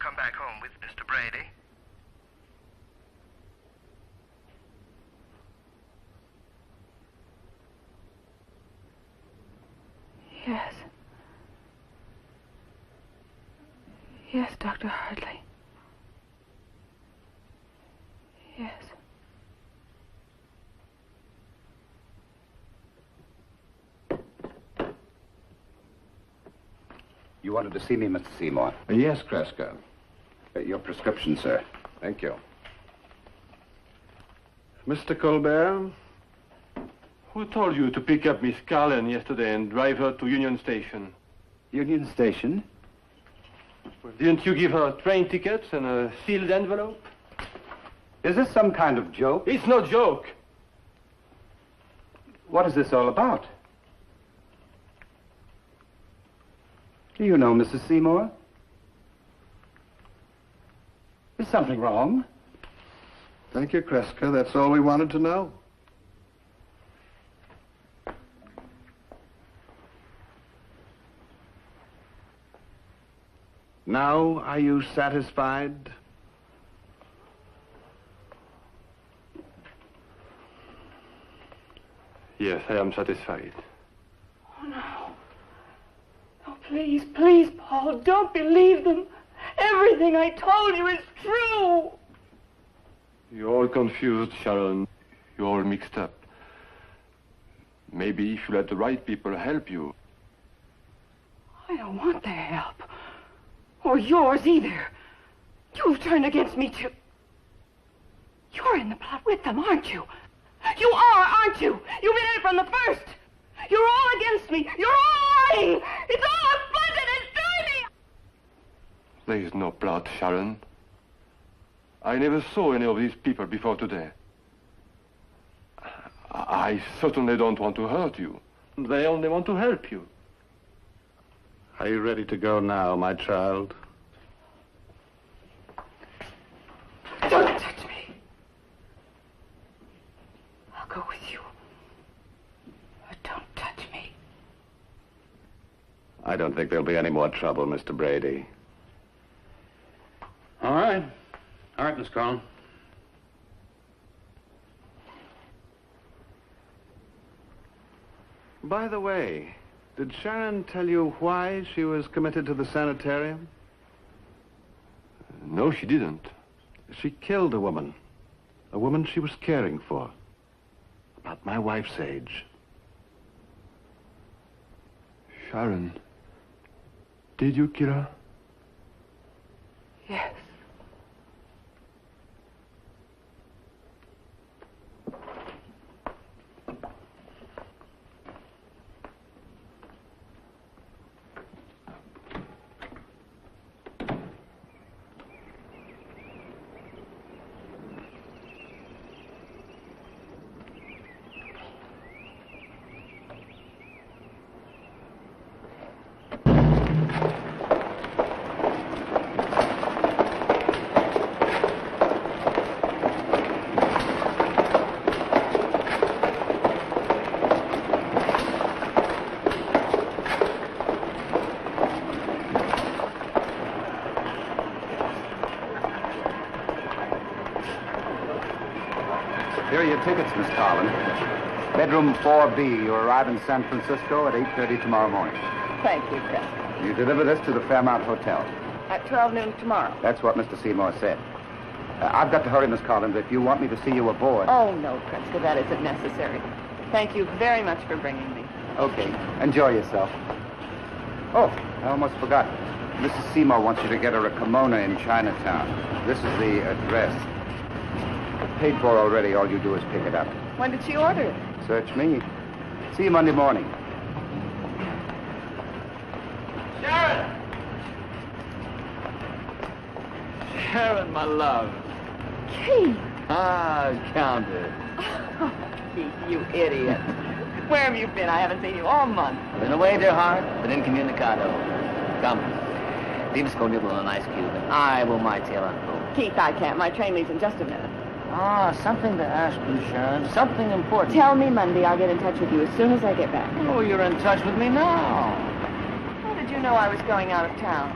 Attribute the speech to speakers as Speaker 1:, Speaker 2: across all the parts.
Speaker 1: come back home with Mr. Brady?
Speaker 2: Yes. Yes, Dr. Hartley. Yes.
Speaker 3: You wanted to see me, Mr. Seymour?
Speaker 4: Yes, Kreska.
Speaker 3: Your prescription, sir.
Speaker 4: Thank you. Mr. Colbert, who told you to pick up Miss Carlin yesterday and drive her to Union Station?
Speaker 3: Union Station?
Speaker 4: Well, didn't you give her train tickets and a sealed envelope?
Speaker 3: Is this some kind of joke?
Speaker 4: It's no joke.
Speaker 3: What is this all about? Do you know Mrs. Seymour? Is something wrong?
Speaker 4: Thank you, Kreska. That's all we wanted to know.
Speaker 5: Now, are you satisfied?
Speaker 4: Yes, I am satisfied.
Speaker 2: Oh, no. Oh, please, please, Paul, don't believe them. Everything I told you is true.
Speaker 4: You're all confused, Sharon. You're all mixed up. Maybe if you let the right people help you.
Speaker 2: I don't want their help. Or yours either. You've turned against me too. You're in the plot with them, aren't you? You are, aren't you? You've been in it from the first. You're all against me. You're all lying. It's all a splendid and dirty.
Speaker 4: There is no plot, Sharon. I never saw any of these people before today. I certainly don't want to hurt you. They only want to help you.
Speaker 5: Are you ready to go now, my child?
Speaker 2: Don't touch me. I'll go with you. But don't touch me.
Speaker 5: I don't think there'll be any more trouble, Mr. Brady.
Speaker 3: All right. All right, Miss Carlin.
Speaker 5: By the way, did Sharon tell you why she was committed to the sanitarium?
Speaker 4: No, she didn't.
Speaker 5: She killed a woman she was caring for. About my wife's age.
Speaker 4: Sharon, did you kill her?
Speaker 2: Yes.
Speaker 3: Here are your tickets, Miss Carlin. Bedroom 4B. You arrive in San Francisco at 8:30 tomorrow morning.
Speaker 2: Thank you, Kreska.
Speaker 3: You deliver this to the Fairmount Hotel.
Speaker 2: At 12 noon tomorrow.
Speaker 3: That's what Mr. Seymour said. I've got to hurry, Miss Collins. If you want me to see you aboard...
Speaker 2: Oh, no, Kreska, that isn't necessary. Thank you very much for bringing me.
Speaker 3: Okay. Enjoy yourself. Oh, I almost forgot. Mrs. Seymour wants you to get her a kimono in Chinatown. This is the address. Paid for already. All you do is pick it up.
Speaker 2: When did she order it?
Speaker 3: Search me. See you Monday morning.
Speaker 4: Sharon! Sharon, my love.
Speaker 2: Keith!
Speaker 6: Ah, Countess.
Speaker 2: Oh, Keith, you idiot. Where have you been? I haven't seen you all month.
Speaker 6: Been away, dear heart, but incommunicado. Come. Leave us go nibble on an ice cube, and I will my tail unfold.
Speaker 2: Keith, I can't. My train leaves in just a minute.
Speaker 6: Ah, something to ask you, Sharon. Something important.
Speaker 2: Tell me Monday. I'll get in touch with you as soon as I get back.
Speaker 6: Oh, you're in touch with me now.
Speaker 2: How did you know I was going out of town?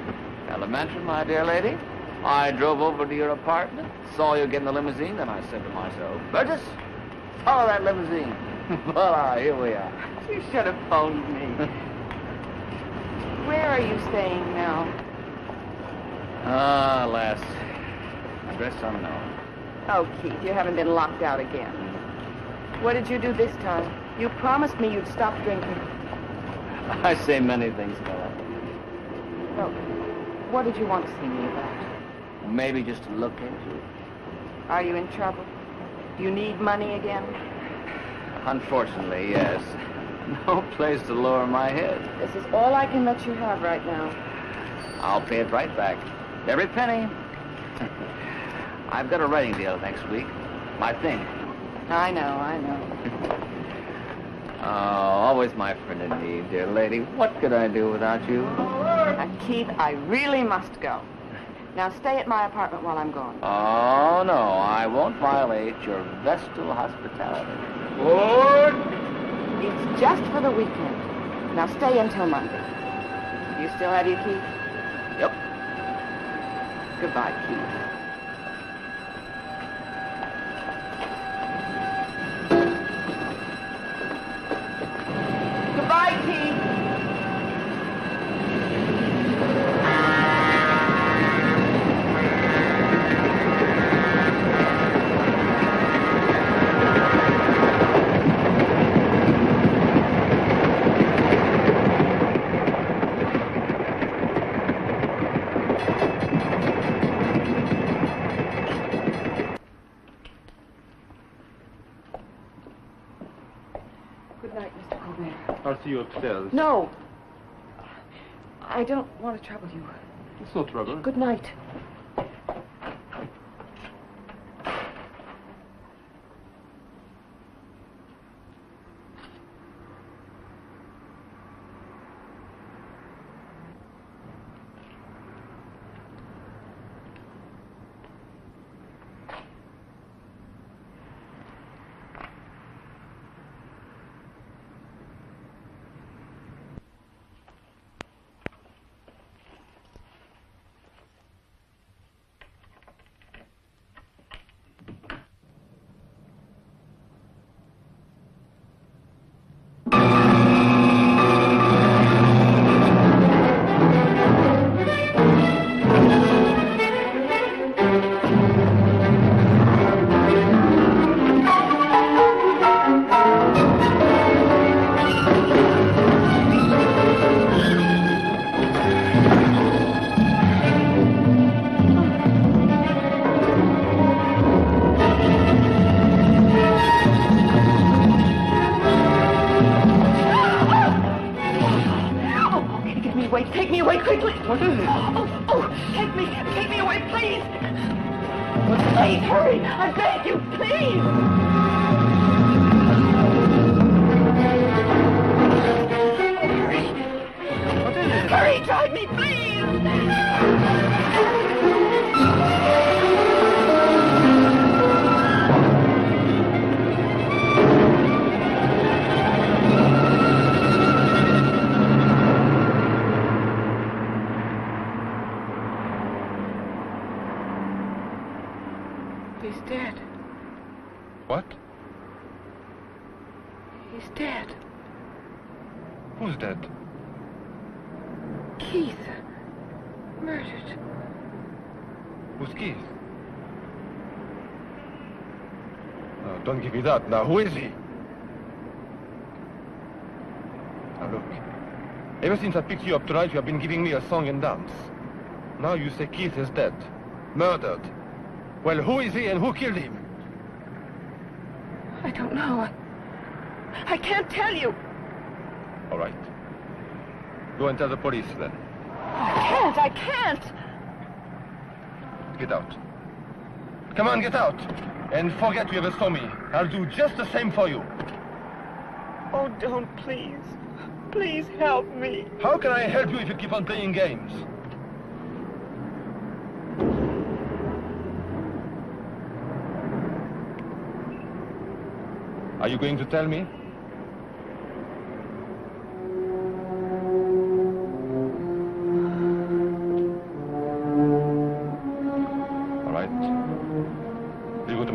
Speaker 6: Elementary, my dear lady. I drove over to your apartment, saw you get in the limousine, and I said to myself, Burgess, follow that limousine. Voila, here we are.
Speaker 2: You should have phoned me. Where are you staying now?
Speaker 6: Ah, alas. Address unknown.
Speaker 2: Oh, Keith, you haven't been locked out again. What did you do this time? You promised me you'd stop drinking.
Speaker 6: I say many things, Bella.
Speaker 2: Oh, what did you want to see me about?
Speaker 6: Maybe just to look at you.
Speaker 2: Are you in trouble? Do you need money again?
Speaker 6: Unfortunately, yes. No place to lower my head.
Speaker 2: This is all I can let you have right now.
Speaker 6: I'll pay it right back. Every penny. I've got a writing deal next week. My thing.
Speaker 2: I know.
Speaker 6: Oh, always my friend in need, dear lady. What could I do without you?
Speaker 2: Keith, I really must go. Now stay at my apartment while I'm gone.
Speaker 6: Oh, no, I won't violate your vestal hospitality.
Speaker 3: Good.
Speaker 2: It's just for the weekend. Now stay until Monday. You still have your key?
Speaker 6: Yep.
Speaker 2: Goodbye, Keith. Goodbye, Keith. Good night, Mr. Colbert.
Speaker 4: I'll see you upstairs.
Speaker 2: No. I don't want to trouble you.
Speaker 4: It's no trouble.
Speaker 2: Good night. Take me away quickly.
Speaker 4: What is it?
Speaker 2: Oh, take me away, please. Please, hurry. I beg you, please. Hurry.
Speaker 4: What is it?
Speaker 2: Hurry, drive me, please. He's dead.
Speaker 4: What?
Speaker 2: He's dead.
Speaker 4: Who's dead?
Speaker 2: Keith. Murdered.
Speaker 4: Who's Keith? Oh, don't give me that. Now, who is he? Now, look. Ever since I picked you up tonight, you have been giving me a song and dance. Now you say Keith is dead. Murdered. Well, who is he and who killed him?
Speaker 2: I don't know. I can't tell you.
Speaker 4: All right. Go and tell the police, then.
Speaker 2: I can't.
Speaker 4: Get out. Come on, get out. And forget you ever saw me. I'll do just the same for you.
Speaker 2: Oh, don't, please. Please help me.
Speaker 4: How can I help you if you keep on playing games? Are you going to tell me?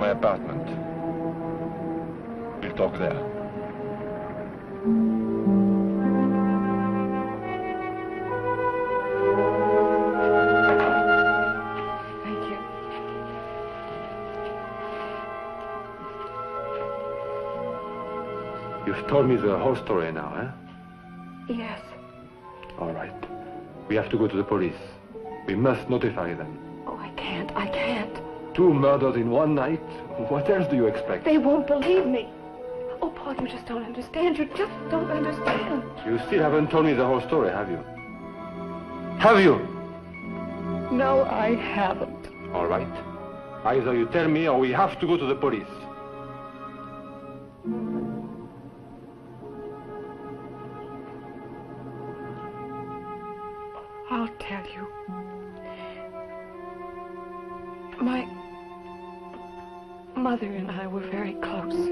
Speaker 4: my apartment. We'll talk there.
Speaker 2: Thank you.
Speaker 4: You've told me the whole story now, eh?
Speaker 2: Yes.
Speaker 4: All right. We have to go to the police. We must notify them.
Speaker 2: Oh, I can't. I can't.
Speaker 4: 2 murders in one night? What else do you expect?
Speaker 2: They won't believe me. Oh, Paul, you just don't understand. You just don't understand.
Speaker 4: You still haven't told me the whole story, have you? Have you?
Speaker 2: No, I haven't.
Speaker 4: All right. Either you tell me or we have to go to the police.
Speaker 2: I'll tell you. My mother and I were very close.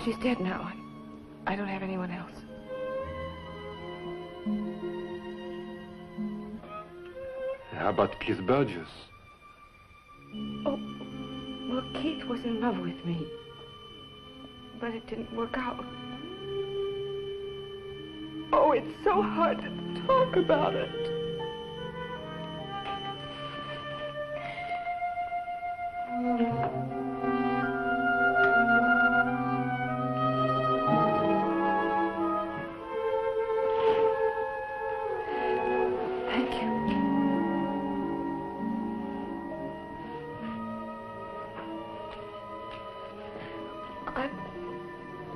Speaker 2: She's dead now. I don't have anyone else.
Speaker 4: How about Keith Burgess?
Speaker 2: Oh, well, Keith was in love with me. But it didn't work out. Oh, it's so hard to talk about it. Thank you.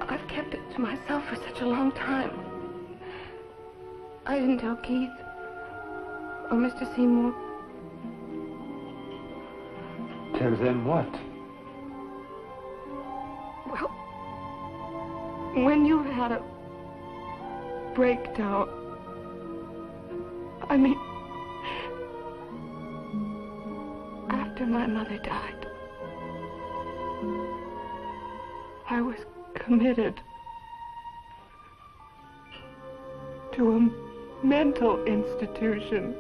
Speaker 2: I've kept it to myself for such a long time. I didn't tell Keith or Mr. Seymour.
Speaker 4: Tell them what?
Speaker 2: Well, when you had a breakdown, I mean, after my mother died, I was committed to a mental institution.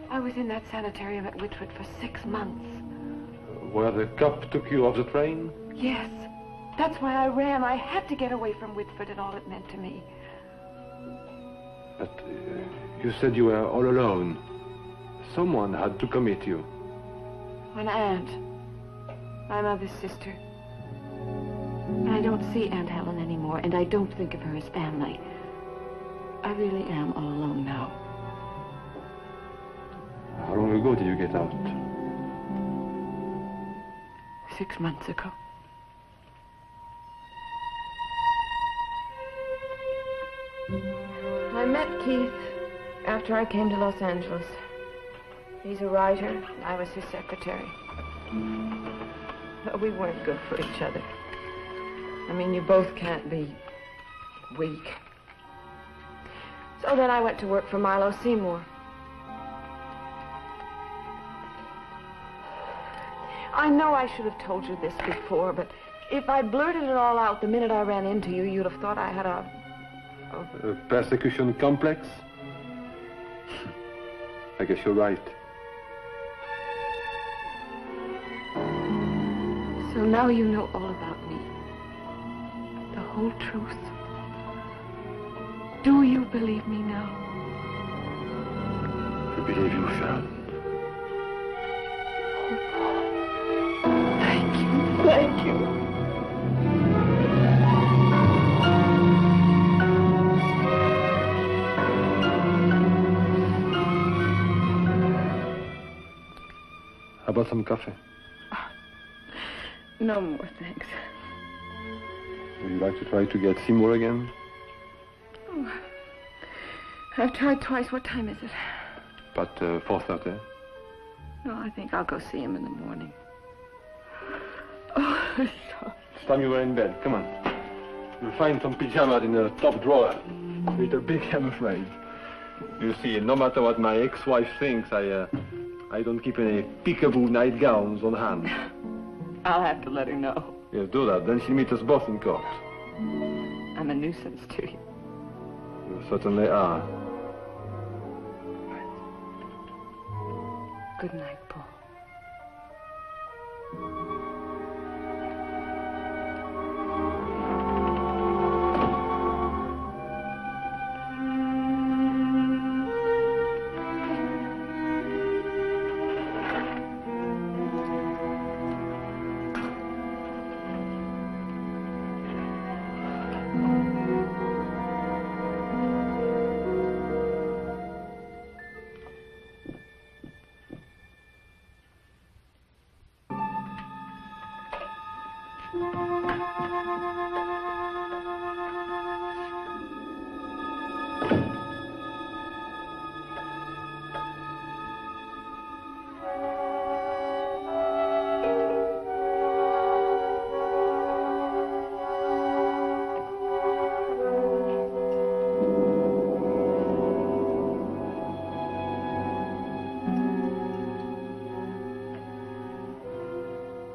Speaker 2: I was in that sanitarium at Whitford for 6 months.
Speaker 4: Where the cop took you off the train?
Speaker 2: Yes. That's why I ran. I had to get away from Whitford and all it meant to me.
Speaker 4: But you said you were all alone. Someone had to commit you.
Speaker 2: An aunt. My mother's sister. I don't see Aunt Helen anymore, and I don't think of her as family. I really am all alone now.
Speaker 4: How long ago did you get out?
Speaker 2: 6 months ago. I met Keith after I came to Los Angeles. He's a writer. I was his secretary. But we weren't good for each other. I mean, you both can't be weak. So then I went to work for Milo Seymour. I know I should have told you this before, but if I blurted it all out the minute I ran into you, you'd have thought I had a
Speaker 4: persecution complex? I guess you're right.
Speaker 2: So now you know all about me. The whole truth. Do you believe me now?
Speaker 4: I believe you, Sharon.
Speaker 2: Oh, Paul. Thank you. Thank you.
Speaker 4: How about some coffee?
Speaker 2: No more, thanks.
Speaker 4: Would you like to try to get Seymour again?
Speaker 2: Oh, I've tried twice. What time is it?
Speaker 4: About 4:30.
Speaker 2: No, I think I'll go see him in the morning. Oh,
Speaker 4: It's time you were in bed. Come on. You'll find some pajamas in the top drawer. A little big, I'm afraid. You see, no matter what my ex-wife thinks, I don't keep any peekaboo nightgowns on hand.
Speaker 2: I'll have to let her know.
Speaker 4: Yes, do that. Then she'll meet us both in court.
Speaker 2: I'm a nuisance to you.
Speaker 4: You certainly are.
Speaker 2: Good night, Paul.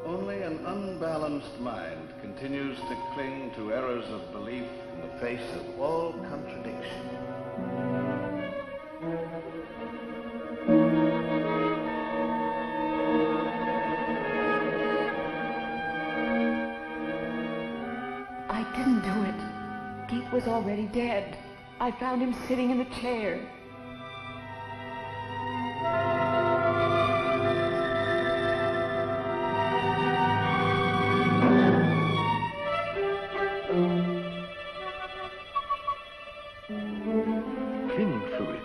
Speaker 5: Only an unbalanced mind continues to cling to errors of belief in the face of all contradiction.
Speaker 2: I didn't do it. Keith was already dead. I found him sitting in the chair.
Speaker 5: Cleaning fluid.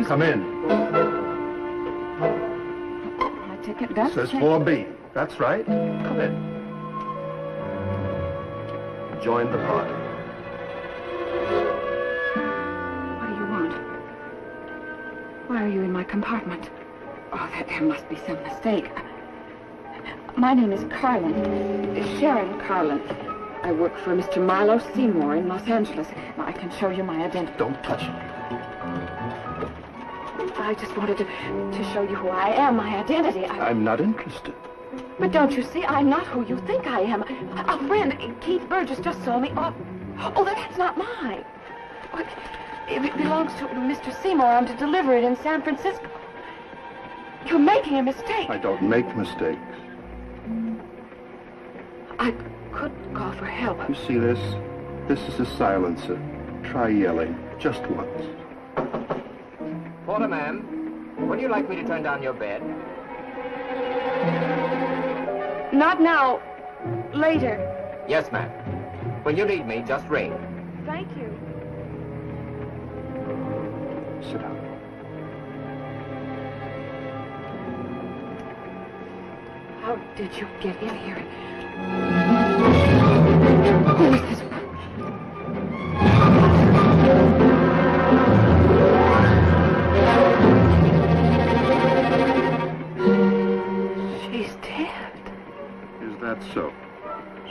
Speaker 1: Come in.
Speaker 2: My ticket does
Speaker 1: Says
Speaker 2: say-
Speaker 1: 4B. That's right. Come in. Join the party.
Speaker 2: What do you want? Why are you in my compartment? Oh, there must be some mistake. My name is Carlin. Sharon Carlin. I work for Mr. Milo Seymour in Los Angeles. I can show you my identity.
Speaker 1: Don't touch it.
Speaker 2: I just wanted to show you who I am, my identity.
Speaker 1: I'm not interested.
Speaker 2: But don't you see, I'm not who you think I am. A friend, Keith Burgess, just saw me off. Oh, that's not mine. It belongs to Mr. Seymour. I'm to deliver it in San Francisco. You're making a mistake.
Speaker 1: I don't make mistakes.
Speaker 2: I could call for help.
Speaker 1: You see this? This is a silencer. Try yelling. Just once.
Speaker 6: Porterman, Would you like me to turn down your bed?
Speaker 2: Not now. Later.
Speaker 6: Yes, ma'am. When you need me, just ring.
Speaker 2: Thank you.
Speaker 1: Sit down.
Speaker 2: How did you get in here? Who is this? She's dead.
Speaker 1: Is that so?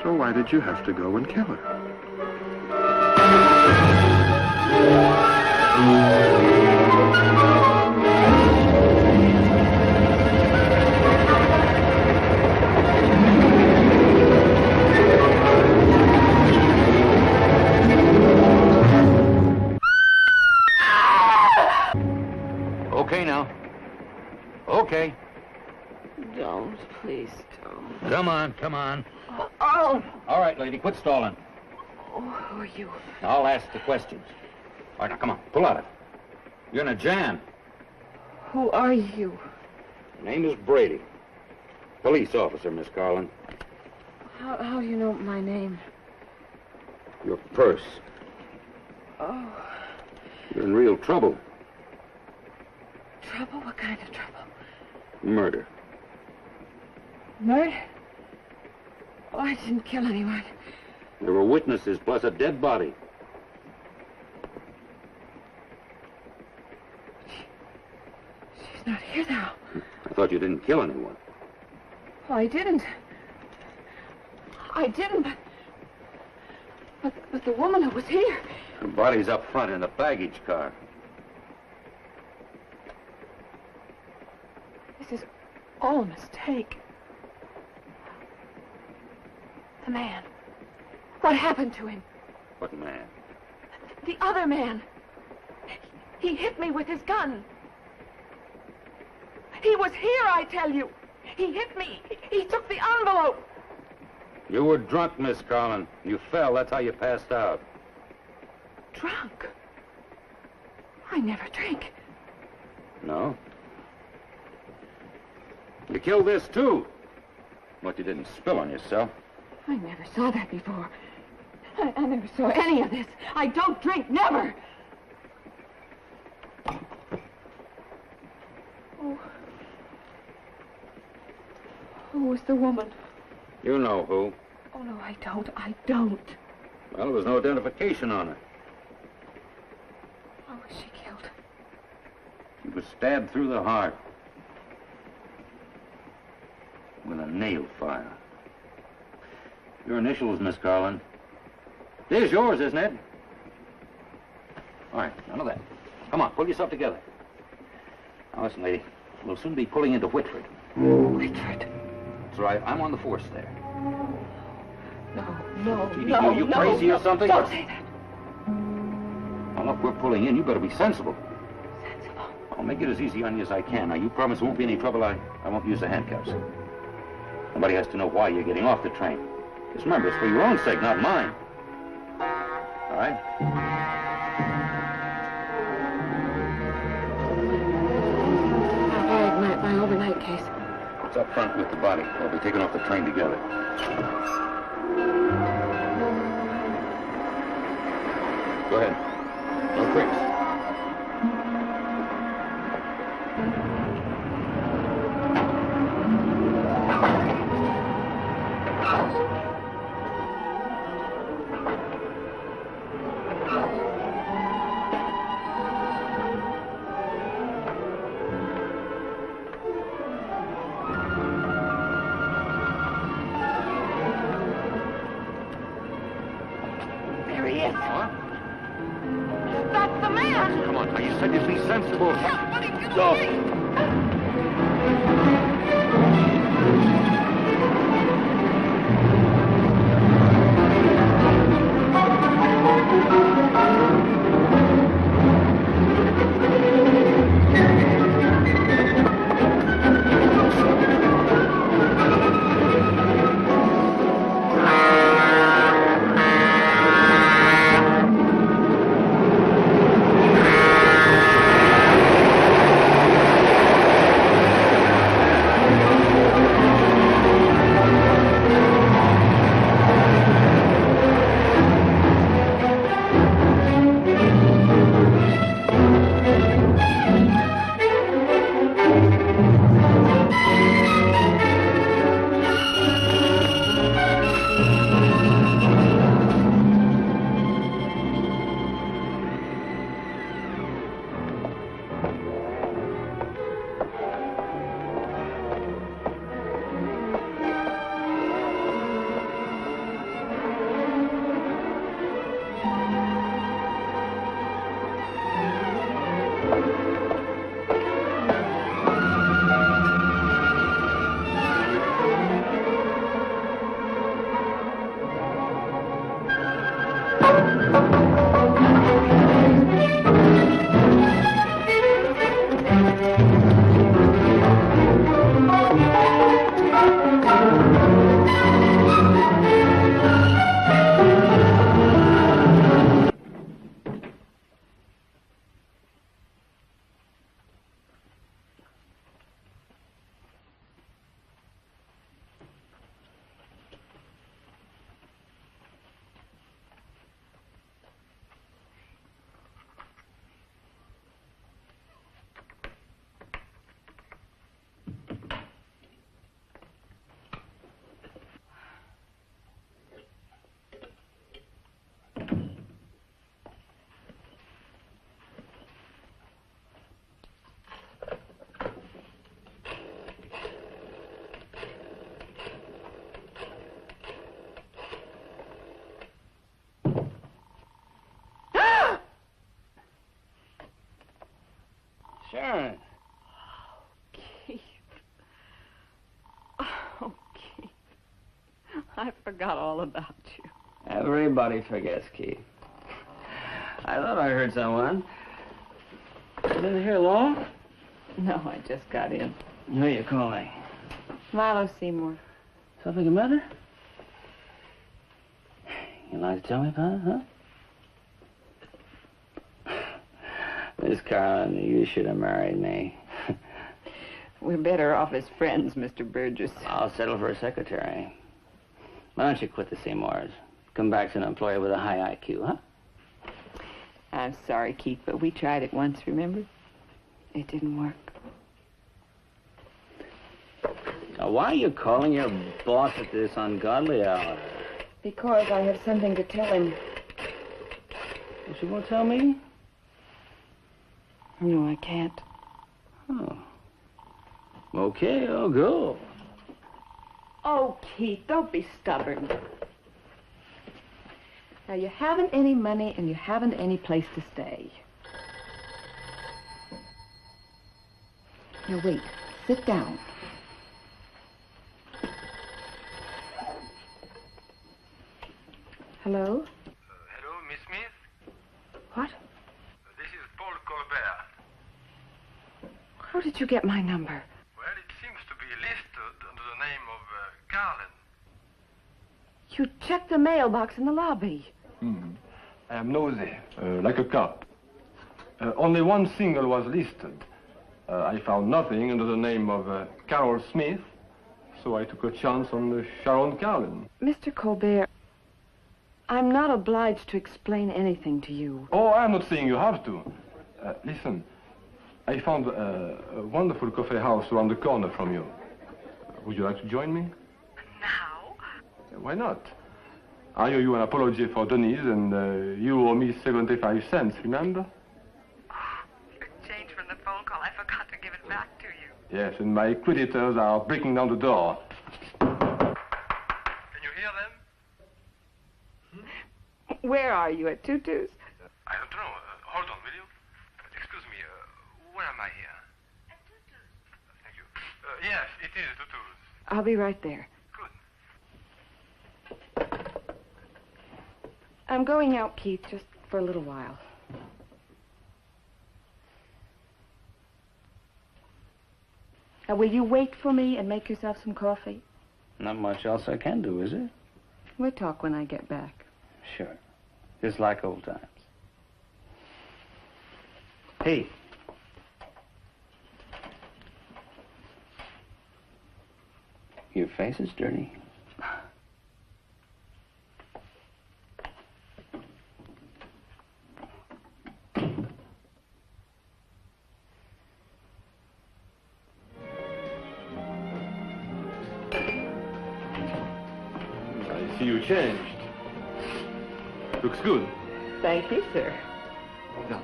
Speaker 1: So why did you have to go and kill her?
Speaker 6: Okay now. Okay.
Speaker 2: Don't, please don't.
Speaker 6: Come on, come on.
Speaker 2: Oh!
Speaker 6: All right, lady, quit stalling.
Speaker 2: Oh, who are you?
Speaker 6: I'll ask the questions. All right, now, come on, pull out of it. You're in a jam.
Speaker 2: Who are you?
Speaker 3: Name is Brady. Police officer, Miss Carlin.
Speaker 2: How do you know my name?
Speaker 3: Your purse.
Speaker 2: Oh,
Speaker 3: You're in real trouble.
Speaker 2: trouble? What kind of trouble?
Speaker 3: Murder.
Speaker 2: Murder? Oh, I didn't kill anyone.
Speaker 3: There were witnesses plus a dead body.
Speaker 2: She's not here now.
Speaker 3: I thought you didn't kill anyone.
Speaker 2: Oh, I didn't. I didn't, but the woman who was here.
Speaker 3: Her body's up front in the baggage car.
Speaker 2: This is all a mistake. The man. What happened to him?
Speaker 3: What man?
Speaker 2: The other man. He hit me with his gun. He was here, I tell you. He hit me. He took the envelope.
Speaker 3: You were drunk, Miss Carlin. You fell. That's how you passed out.
Speaker 2: Drunk. I never drink.
Speaker 3: No? You killed this, too. What you didn't spill on yourself.
Speaker 2: I never saw that before. I never saw any of this. I don't drink, never. Oh. Who was the woman?
Speaker 3: You know who.
Speaker 2: Oh, no, I don't. I don't.
Speaker 3: Well, there was no identification on her.
Speaker 2: How was she killed?
Speaker 3: She was stabbed through the heart. With a nail file. Your initials, Miss Carlin. There's yours, isn't it? All right, none of that. Come on, pull yourself together. Now, listen, lady. We'll soon be pulling into Whitford.
Speaker 2: Whitford.
Speaker 3: That's right. I'm on the force there.
Speaker 2: No,
Speaker 3: You crazy or something?
Speaker 2: Don't say that.
Speaker 3: Now, look, we're pulling in. You better be sensible.
Speaker 2: Sensible.
Speaker 3: I'll make it as easy on you as I can. Now, you promise there won't be any trouble. I won't use the handcuffs. Nobody has to know why you're getting off the train. Just remember, it's for your own sake, not mine. All right?
Speaker 2: All right, my overnight case.
Speaker 3: It's up front with the body. We'll be taking off the train together. Go ahead. No creeps.
Speaker 2: There he is.
Speaker 3: What?
Speaker 2: That's the man.
Speaker 3: Come on, now. You said you'd be sensible.
Speaker 2: Somebody get
Speaker 3: Go.
Speaker 2: away.
Speaker 6: Sharon.
Speaker 2: Keith. Oh, Keith. I forgot all about you.
Speaker 6: Everybody forgets, Keith. I thought I heard someone. You been here long?
Speaker 2: No, I just got in.
Speaker 6: Who are you calling?
Speaker 2: Milo Seymour.
Speaker 6: Something the matter? You like to tell me about it, huh? Miss Carlin, you should have married me.
Speaker 2: We're better off as friends, Mr. Burgess.
Speaker 6: I'll settle for a secretary. Why don't you quit the Seymours? Come back to an employer with a high IQ, huh?
Speaker 2: I'm sorry, Keith, but we tried it once, remember? It didn't work.
Speaker 6: Now, why are you calling your boss at this ungodly hour?
Speaker 2: Because I have something to tell him.
Speaker 6: She won't tell me?
Speaker 2: No, I can't.
Speaker 6: Oh. Okay, I'll go.
Speaker 2: Oh, Keith, don't be stubborn. Now, you haven't any money and you haven't any place to stay. Now, wait. Sit down. Hello?
Speaker 7: Hello, Miss Smith?
Speaker 2: What?
Speaker 7: This is Paul Colbert.
Speaker 2: How did you get my number?
Speaker 7: Well, it seems to be listed under the name of Carlin.
Speaker 2: You checked the mailbox in the lobby.
Speaker 4: I am nosy, like a cop. Only one single was listed. I found nothing under the name of Carol Smith, so I took a chance on Sharon Carlin.
Speaker 2: Mr. Colbert, I'm not obliged to explain anything to you.
Speaker 4: Oh, I'm not saying you have to. Listen, I found a wonderful coffee house around the corner from you. Would you like to join me?
Speaker 2: Now?
Speaker 4: Why not? I owe you an apology for Denise, and you owe me 75 cents, remember?
Speaker 2: For change from the phone call, I forgot to give it back to you.
Speaker 4: Yes, and my creditors are breaking down the door.
Speaker 7: Can you hear them?
Speaker 2: Where are you, at Tutu's?
Speaker 7: I don't know. Hold on, will you? Excuse me, where am I here? At Tutu's. Thank you. Yes, it is Tutu's.
Speaker 2: I'll be right there.
Speaker 7: Good.
Speaker 2: I'm going out, Keith, just for a little while. Now, will you wait for me and make yourself some coffee?
Speaker 6: Not much else I can do, is there?
Speaker 2: We'll talk when I get back.
Speaker 6: Sure. Just like old times. Hey. Your face is dirty.
Speaker 4: I see you changed. Looks good.
Speaker 2: Thank you, sir.
Speaker 4: Now.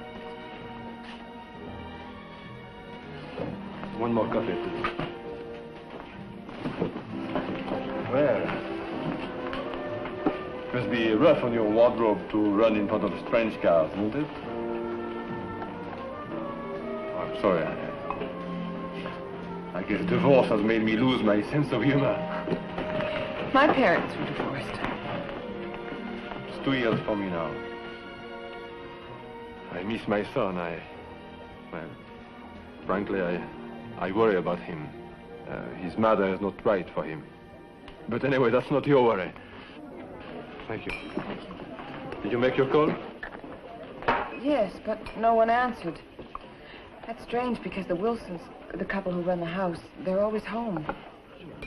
Speaker 4: One more coffee, please. Well, it must be rough on your wardrobe to run in front of strange cars, isn't it? Sorry. I guess divorce has made me lose my sense of humor.
Speaker 2: My parents were divorced.
Speaker 4: It's 2 years for me now. I miss my son. Well, frankly, I worry about him. His mother is not right for him. But anyway, that's not your worry. Thank you. Did you make your call?
Speaker 2: Yes, but no one answered. That's strange because the Wilsons, the couple who run the house, they're always home.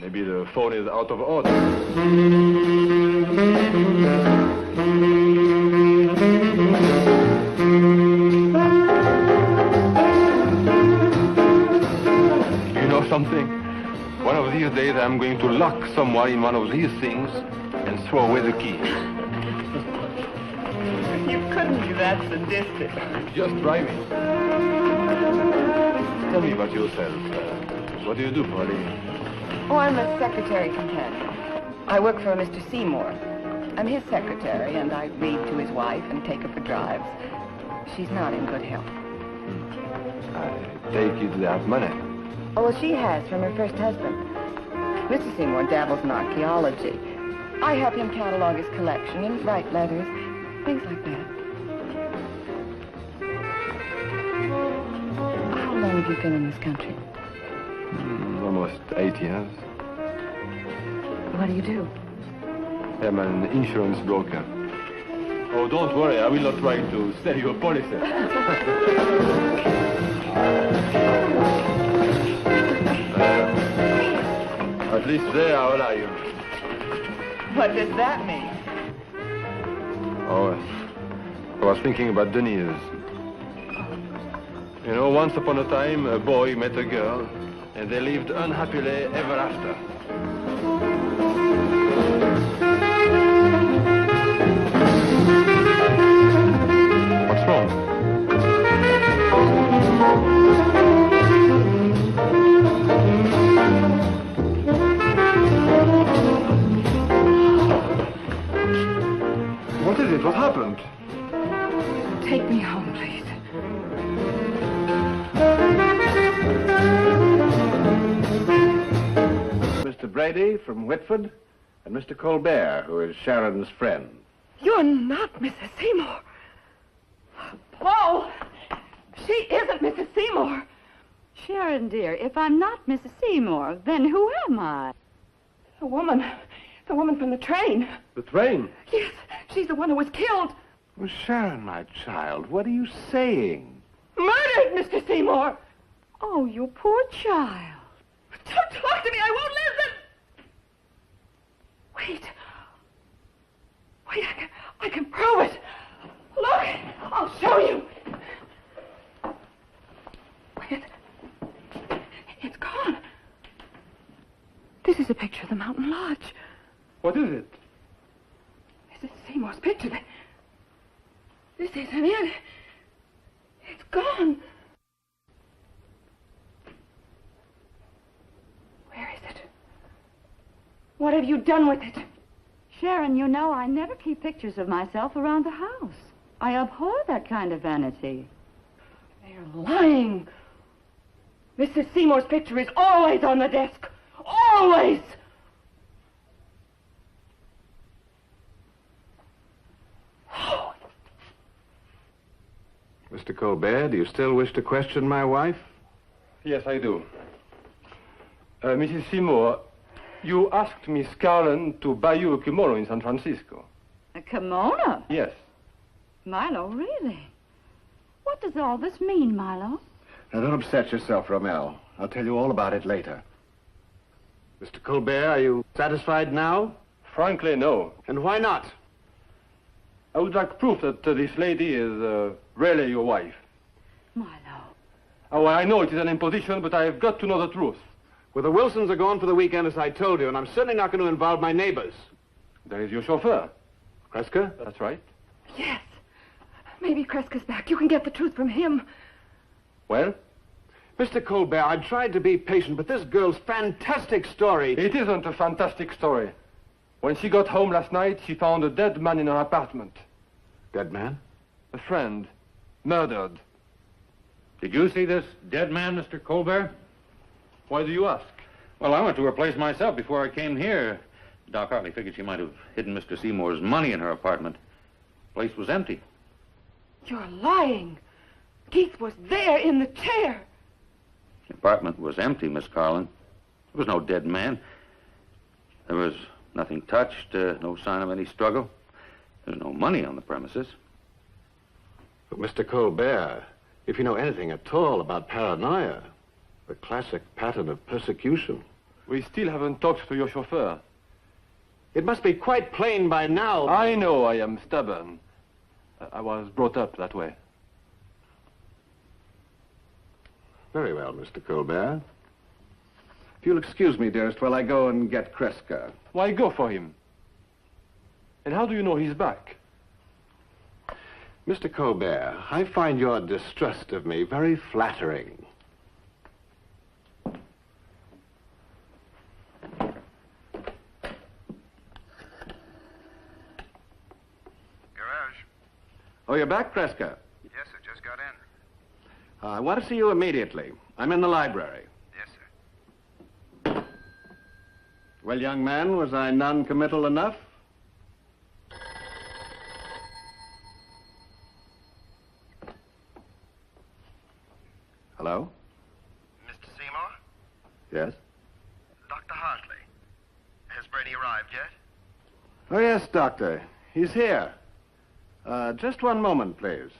Speaker 4: Maybe the phone is out of order. You know something? One of these days I'm going to lock someone in one of these things and throw away the key.
Speaker 2: You couldn't be that sadistic.
Speaker 4: Just try me. Tell me about yourself. What do you do for a living?
Speaker 2: Oh, I'm a secretary companion. I work for a Mr. Seymour. I'm his secretary, and I read to his wife and take her for drives. She's not in good health.
Speaker 4: I take it they have money.
Speaker 2: Oh, well, she has from her first husband. Mr. Seymour dabbles in archaeology. I help him catalog his collection and write letters, things like that. How long have you been in this country?
Speaker 4: Almost 8 years.
Speaker 2: What do you do?
Speaker 4: I'm an insurance broker. Oh, don't worry, I will not try to sell you a policy. At least they are alive.
Speaker 2: What does that mean?
Speaker 4: Oh, I was thinking about Denise. You know, once upon a time, a boy met a girl, and they lived unhappily ever after. What's wrong? What is it? What happened?
Speaker 2: Take me home, please.
Speaker 5: Mr. Brady from Whitford, and Mr. Colbert, who is Sharon's friend.
Speaker 2: You're not Mrs. Seymour. Paul! She isn't Mrs. Seymour.
Speaker 8: Sharon, dear, if I'm not Mrs. Seymour, then who am I?
Speaker 2: The woman from the train.
Speaker 4: The train?
Speaker 2: Yes, she's the one who was killed.
Speaker 5: Well, Sharon, my child, what are you saying?
Speaker 2: Murdered, Mr. Seymour.
Speaker 8: Oh, you poor child.
Speaker 2: Don't talk to me. I won't listen. Wait, I can prove it. Look, I'll show you. Wait, it's gone. This is a picture of the mountain lodge.
Speaker 4: What is it?
Speaker 2: This is Seymour's picture. This isn't it. It's gone. Where is it? What have you done with it?
Speaker 8: Sharon, you know I never keep pictures of myself around the house. I abhor that kind of vanity.
Speaker 2: They're lying. Mrs. Seymour's picture is always on the desk. Always! Oh.
Speaker 5: Mr. Colbert, do you still wish to question my wife?
Speaker 4: Yes, I do. Mrs. Seymour, you asked Miss Carlin to buy you a kimono in San Francisco.
Speaker 8: A kimono?
Speaker 4: Yes.
Speaker 8: Milo, really? What does all this mean, Milo?
Speaker 5: Now, don't upset yourself, Rommel. I'll tell you all about it later. Mr. Colbert, are you satisfied now?
Speaker 4: Frankly, no.
Speaker 5: And why not?
Speaker 4: I would like proof that this lady is really your wife.
Speaker 8: Milo.
Speaker 4: Oh, I know it is an imposition, but I have got to know the truth.
Speaker 5: Well, the Wilsons are gone for the weekend, as I told you, and I'm certainly not going to involve my neighbors.
Speaker 4: There is your chauffeur.
Speaker 5: Kreska?
Speaker 4: That's right.
Speaker 2: Yes. Maybe Kreska's back. You can get the truth from him.
Speaker 4: Well?
Speaker 5: Mr. Colbert, I tried to be patient, but this girl's fantastic story...
Speaker 4: It isn't a fantastic story. When she got home last night, she found a dead man in her apartment.
Speaker 5: Dead man?
Speaker 4: A friend. Murdered.
Speaker 9: Did you see this dead man, Mr. Colbert?
Speaker 4: Why do you ask?
Speaker 9: Well, I went to her place myself before I came here. Doc Hartley figured she might have hidden Mr. Seymour's money in her apartment. The place was empty.
Speaker 2: You're lying. Keith was there in the chair.
Speaker 9: The apartment was empty, Miss Carlin. There was no dead man. There was nothing touched, no sign of any struggle. There's no money on the premises.
Speaker 5: But, Mr. Colbert, if you know anything at all about paranoia, the classic pattern of persecution.
Speaker 4: We still haven't talked to your chauffeur.
Speaker 5: It must be quite plain by now.
Speaker 4: I know I am stubborn. I was brought up that way.
Speaker 5: Very well, Mr. Colbert. If you'll excuse me, dearest, while I go and get Kreska.
Speaker 4: Why go for him? And how do you know he's back?
Speaker 5: Mr. Colbert, I find your distrust of me very flattering.
Speaker 3: Garage.
Speaker 5: Oh, you're back, Kreska?
Speaker 3: Yes, sir. Just got in.
Speaker 5: I want to see you immediately. I'm in the library.
Speaker 3: Yes, sir.
Speaker 5: Well, young man, was I non-committal enough? Hello?
Speaker 7: Mr. Seymour?
Speaker 5: Yes?
Speaker 7: Dr. Hartley. Has Brady arrived yet?
Speaker 5: Oh, yes, Doctor. He's here. Just one moment, please.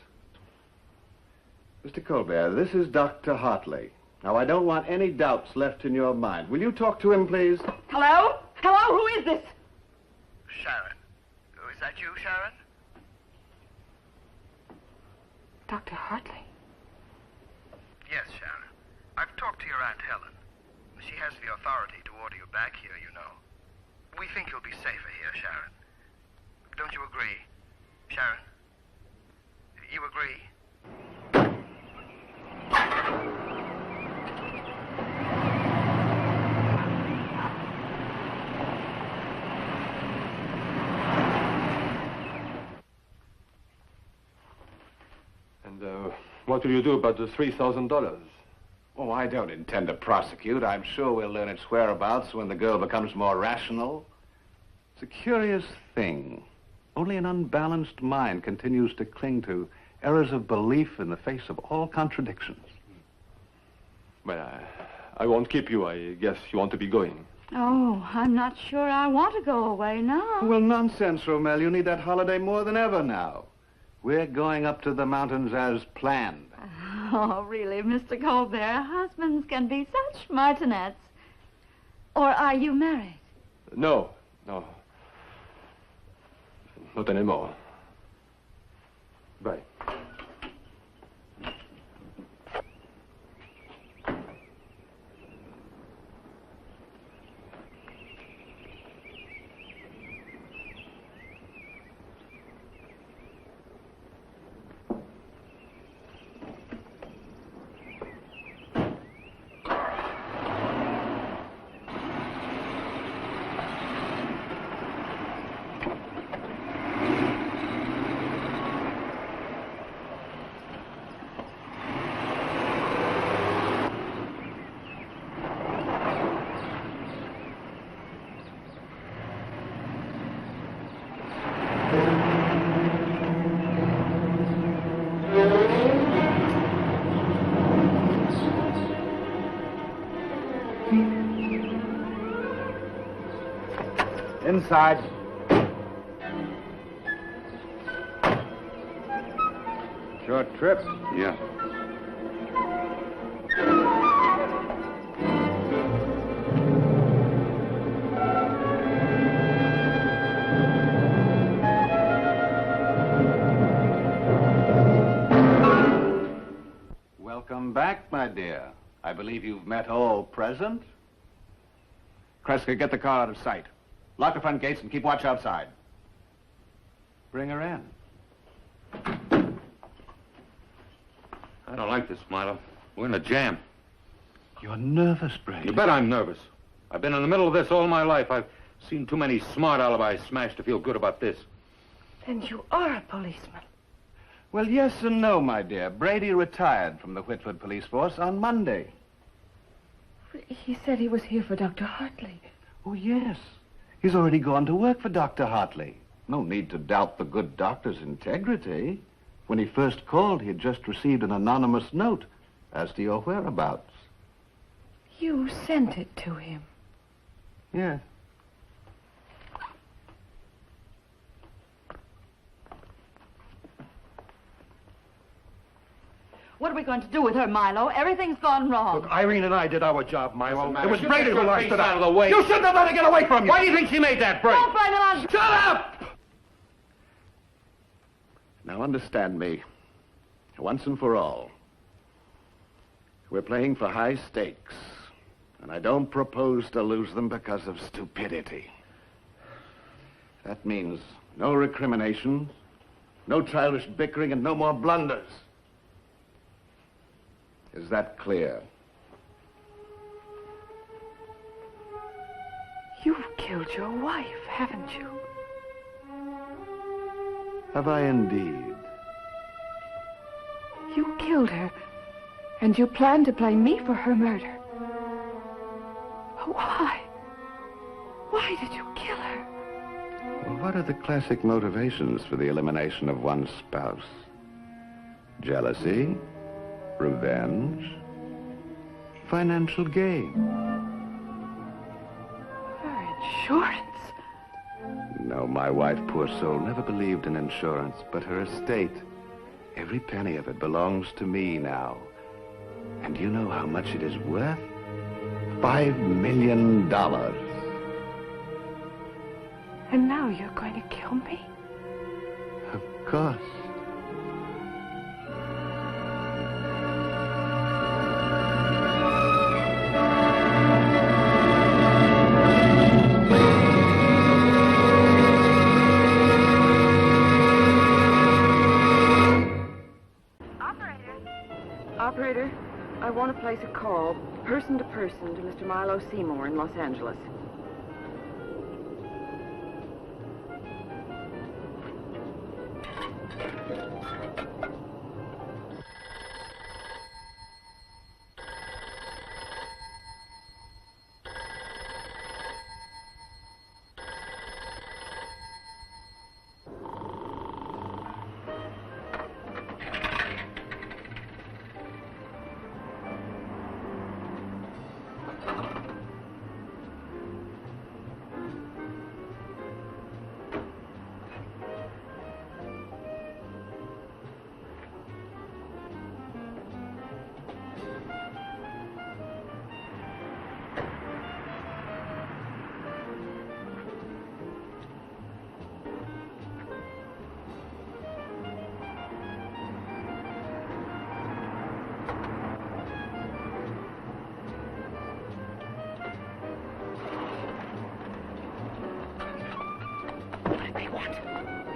Speaker 5: Mr. Colbert, this is Dr. Hartley. Now, I don't want any doubts left in your mind. Will you talk to him, please?
Speaker 2: Hello? Hello? Who is this?
Speaker 7: Sharon. Oh, is that you, Sharon?
Speaker 2: Dr. Hartley.
Speaker 7: Yes, Sharon. I've talked to your Aunt Helen. She has the authority to order you back here, you know. We think you'll be safer here, Sharon. Don't you agree, Sharon? You agree?
Speaker 4: And what will you do about the $3,000?
Speaker 5: Oh, I don't intend to prosecute. I'm sure we'll learn its whereabouts when the girl becomes more rational. It's a curious thing. Only an unbalanced mind continues to cling to errors of belief in the face of all contradictions.
Speaker 4: Well, I won't keep you. I guess you want to be going.
Speaker 8: Oh, I'm not sure I want to go away now.
Speaker 5: Well, nonsense, Romel. You need that holiday more than ever now. We're going up to the mountains as planned.
Speaker 8: Oh, really, Mr. Colbert, husbands can be such martinets. Or are you married?
Speaker 4: No. Not anymore. Bye.
Speaker 3: Inside. Short trip?
Speaker 9: Yeah.
Speaker 5: Welcome back, my dear. I believe you've met all present. Kreska, get the car out of sight. Lock the front gates and keep watch outside. Bring her in.
Speaker 9: I don't like this, Milo. We're in a jam.
Speaker 5: You're nervous, Brady.
Speaker 9: You bet I'm nervous. I've been in the middle of this all my life. I've seen too many smart alibis smashed to feel good about this.
Speaker 2: Then you are a policeman.
Speaker 5: Well, yes and no, my dear. Brady retired from the Whitford police force on Monday.
Speaker 2: He said he was here for Dr. Hartley.
Speaker 5: Oh, yes. He's already gone to work for Dr. Hartley. No need to doubt the good doctor's integrity. When he first called, he had just received an anonymous note as to your whereabouts.
Speaker 2: You sent it to him?
Speaker 5: Yes.
Speaker 8: What are we going to do with her, Milo? Everything's gone wrong.
Speaker 1: Look, Irene and I did our job, Milo. It was
Speaker 4: You
Speaker 1: Brady
Speaker 4: get
Speaker 1: who
Speaker 4: your
Speaker 1: lasted
Speaker 4: face out of the way.
Speaker 1: You shouldn't have let her get away from you.
Speaker 4: Why do you think she made that break?
Speaker 8: Don't blame it on...
Speaker 1: Shut up!
Speaker 5: Now understand me, once and for all. We're playing for high stakes, and I don't propose to lose them because of stupidity. That means no recriminations, no childish bickering, and no more blunders. Is that clear?
Speaker 2: You've killed your wife, haven't you?
Speaker 5: Have I indeed?
Speaker 2: You killed her, and you plan to blame me for her murder. Why? Why did you kill her?
Speaker 5: Well, what are the classic motivations for the elimination of one's spouse? Jealousy, revenge, financial gain.
Speaker 2: Her insurance.
Speaker 5: No, my wife, poor soul, never believed in insurance, but her estate, every penny of it belongs to me now. And do you know how much it is worth? $5 million.
Speaker 2: And now you're going to kill me?
Speaker 5: Of course.
Speaker 2: Operator, I want to place a call, person to person, to Mr. Milo Seymour in Los Angeles.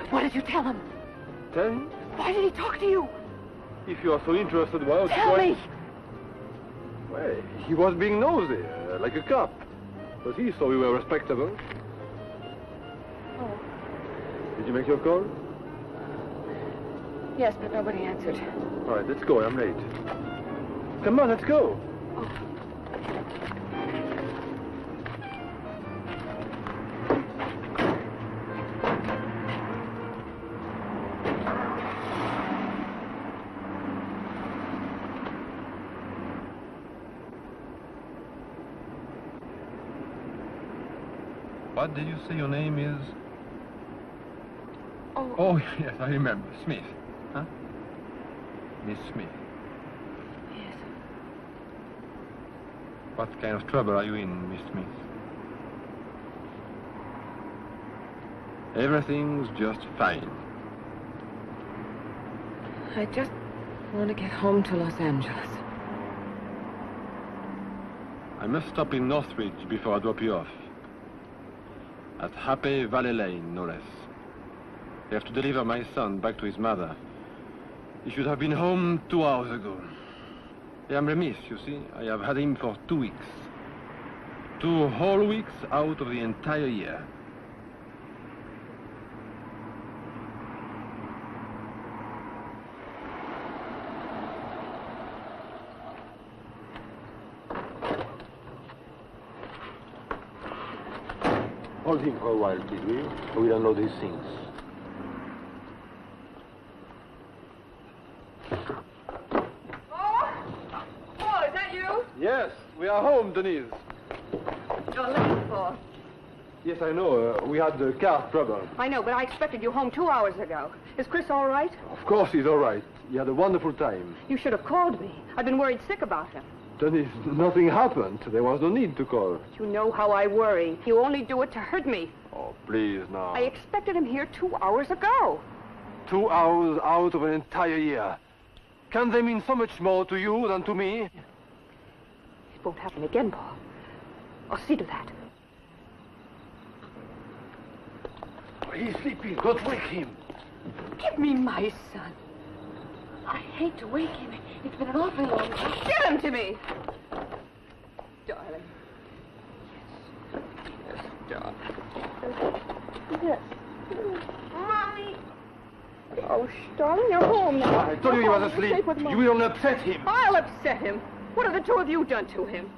Speaker 2: What did you tell him?
Speaker 4: Tell him?
Speaker 2: Why did he talk to you?
Speaker 4: If you are so interested, why don't you
Speaker 2: Tell me!
Speaker 4: Well, he was being nosy, like a cop. But he saw we were respectable.
Speaker 2: Oh.
Speaker 4: Did you make your call?
Speaker 2: Yes, but nobody answered.
Speaker 4: All right, let's go. I'm late. Come on, let's go. What did you say your name is? Oh, yes, I remember. Smith. Huh? Miss Smith.
Speaker 2: Yes.
Speaker 4: What kind of trouble are you in, Miss Smith? Everything's just fine.
Speaker 2: I just want to get home to Los Angeles.
Speaker 4: I must stop in Northridge before I drop you off. At Happy Valley Lane, no less. I have to deliver my son back to his mother. He should have been home 2 hours ago. I am remiss, you see. I have had him for 2 weeks. 2 whole weeks out of the entire year. Hold him for a while, please, will you? We'll unload his things.
Speaker 2: Paul, is that you?
Speaker 4: Yes, we are home, Denise.
Speaker 2: You're late, Paul.
Speaker 4: Yes, I know. We had the car trouble.
Speaker 2: I know, but I expected you home 2 hours ago. Is Chris all right?
Speaker 4: Of course he's all right. He had a wonderful time.
Speaker 2: You should have called me. I've been worried sick about him.
Speaker 4: Denise, nothing happened. There was no need to call.
Speaker 2: You know how I worry. You only do it to hurt me.
Speaker 4: Oh, please, now.
Speaker 2: I expected him here 2 hours ago.
Speaker 4: 2 hours out of an entire year. Can they mean so much more to you than to me?
Speaker 2: It won't happen again, Paul. I'll see to that.
Speaker 4: He's sleeping. Don't wake him.
Speaker 2: Give me my son. I hate to wake him. It's been an awfully long time. Give him to me! Darling. Yes, darling. Yes. Mommy! Oh, darling, you're home now.
Speaker 4: I told you he was asleep. You will only upset him.
Speaker 2: I'll upset him. What have the two of you done to him?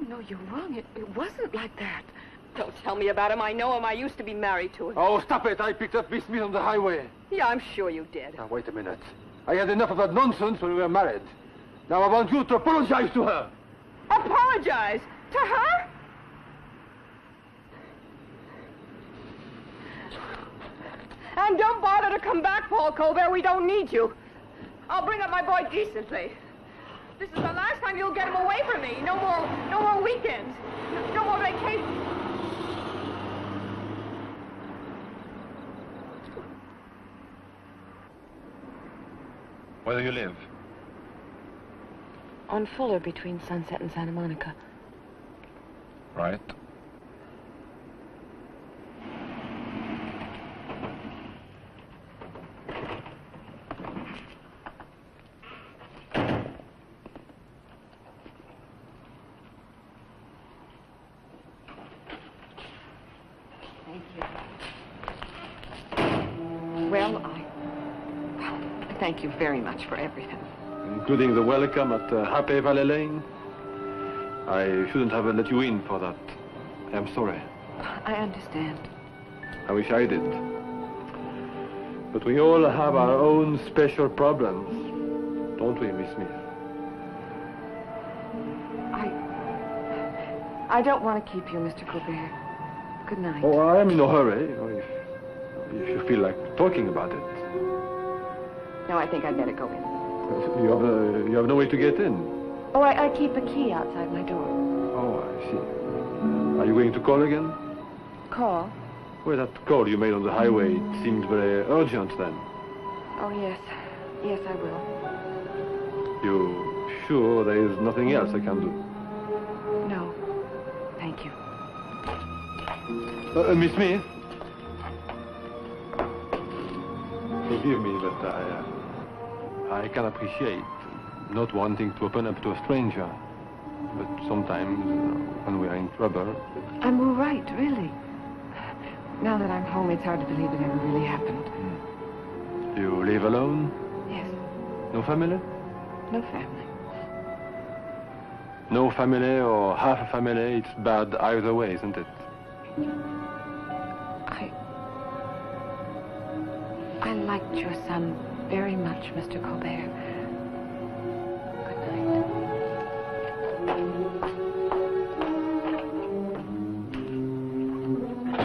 Speaker 2: No, you're wrong. It wasn't like that. Don't tell me about him. I know him. I used to be married to him.
Speaker 4: Oh, stop it. I picked up Miss Smith on the highway.
Speaker 2: Yeah, I'm sure you did.
Speaker 4: Now, wait a minute. I had enough of that nonsense when we were married. Now I want you to apologize to her.
Speaker 2: Apologize? To her? And don't bother to come back, Paul Colbert. We don't need you. I'll bring up my boy decently. This is the last time you'll get him away from me. No more weekends. No more vacations.
Speaker 4: Where do you live?
Speaker 2: On Fuller, between Sunset and Santa Monica.
Speaker 4: Right.
Speaker 2: Thank you. Well, thank you very much for everything.
Speaker 4: Including the welcome at Happy Valley Lane. I shouldn't have let you in for that. I'm sorry.
Speaker 2: I understand.
Speaker 4: I wish I did. But we all have our own special problems, don't we, Miss Smith?
Speaker 2: I don't want to keep you, Mr. Colbert. Good night.
Speaker 4: Oh, I am in no hurry. If you feel like talking about it.
Speaker 2: No, I think I'd better go in.
Speaker 4: You have no way to get in.
Speaker 2: Oh, I keep a key outside my door.
Speaker 4: Oh, I see. Are you going to call again?
Speaker 2: Call?
Speaker 4: Well, that call you made on the highway, it seems very urgent then.
Speaker 2: Oh, yes. Yes, I will.
Speaker 4: You sure there is nothing else I can do?
Speaker 2: No. Thank you.
Speaker 4: Miss Smith? Forgive me, but I can appreciate not wanting to open up to a stranger. But sometimes, when we are in trouble...
Speaker 2: I'm all right, really. Now that I'm home, it's hard to believe it ever really happened.
Speaker 4: You live alone?
Speaker 2: Yes.
Speaker 4: No family?
Speaker 2: No family.
Speaker 4: No family or half a family, it's bad either way, isn't it?
Speaker 2: I liked your son very much, Mr. Colbert. Good night.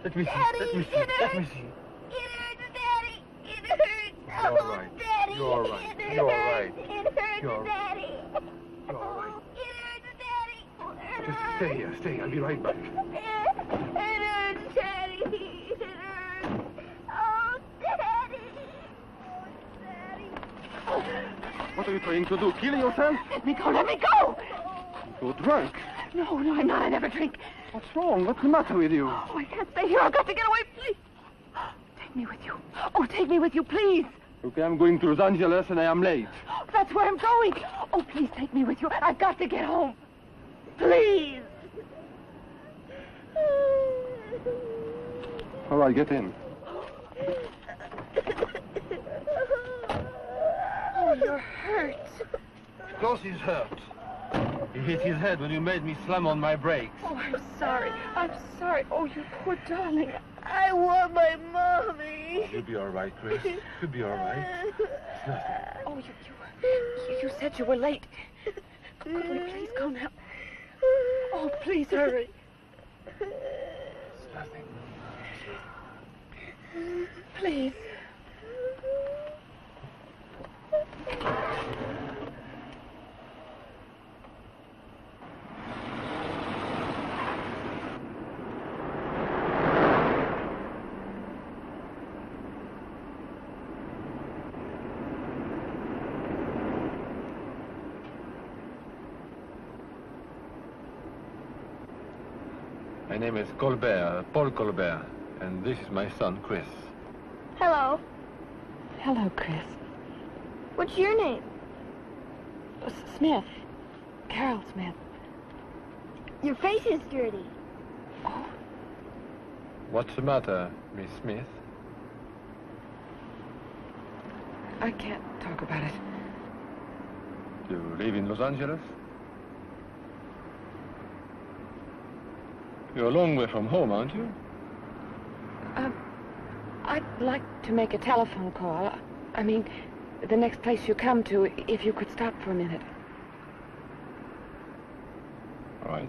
Speaker 4: Let me see. Let me see. Let me see.
Speaker 10: It hurts, Daddy. It hurts.
Speaker 4: You're all right.
Speaker 10: Daddy.
Speaker 4: You're all right.
Speaker 10: It
Speaker 4: You're all
Speaker 10: hurts.
Speaker 4: right.
Speaker 10: It hurts,
Speaker 4: You're all right.
Speaker 10: Daddy.
Speaker 4: You're all right.
Speaker 10: It hurts, Daddy. It
Speaker 4: Just
Speaker 10: hurts.
Speaker 4: stay here. Stay. I'll be right back.
Speaker 10: It hurts, Daddy. It hurts. Oh, Daddy. Oh, Daddy.
Speaker 4: What are you trying to do? Killing yourself?
Speaker 2: Let me go. Let me go.
Speaker 4: You're drunk.
Speaker 2: No, I'm not. I never drink.
Speaker 4: What's wrong? What's the matter with you?
Speaker 2: Oh, I can't stay here. I've got to get away, please. Take me with you. Oh, take me with you, please.
Speaker 4: Okay, I'm going to Los Angeles and I am late.
Speaker 2: That's where I'm going. Oh, please take me with you. I've got to get home. Please.
Speaker 4: All right, get in.
Speaker 2: Oh, you're hurt.
Speaker 4: Of course he's hurt. He hit his head when you made me slam on my brakes.
Speaker 2: Oh, I'm sorry. I'm sorry. Oh, you poor darling.
Speaker 10: I want my mommy.
Speaker 4: You'll be all right, Chris. You'll be all right. It's nothing.
Speaker 2: Oh, you said you were late. Could we please go now? Oh, please hurry.
Speaker 4: It's nothing.
Speaker 2: Please.
Speaker 4: My name is Colbert, Paul Colbert, and this is my son, Chris.
Speaker 10: Hello.
Speaker 2: Hello, Chris.
Speaker 10: What's your name?
Speaker 2: Smith. Carol Smith.
Speaker 10: Your face is dirty.
Speaker 2: Oh,
Speaker 4: What's the matter, Miss Smith?
Speaker 2: I can't talk about it.
Speaker 4: You live in Los Angeles? You're a long way from home, aren't you?
Speaker 2: I'd like to make a telephone call. I mean, the next place you come to, if you could stop for a minute.
Speaker 4: All right.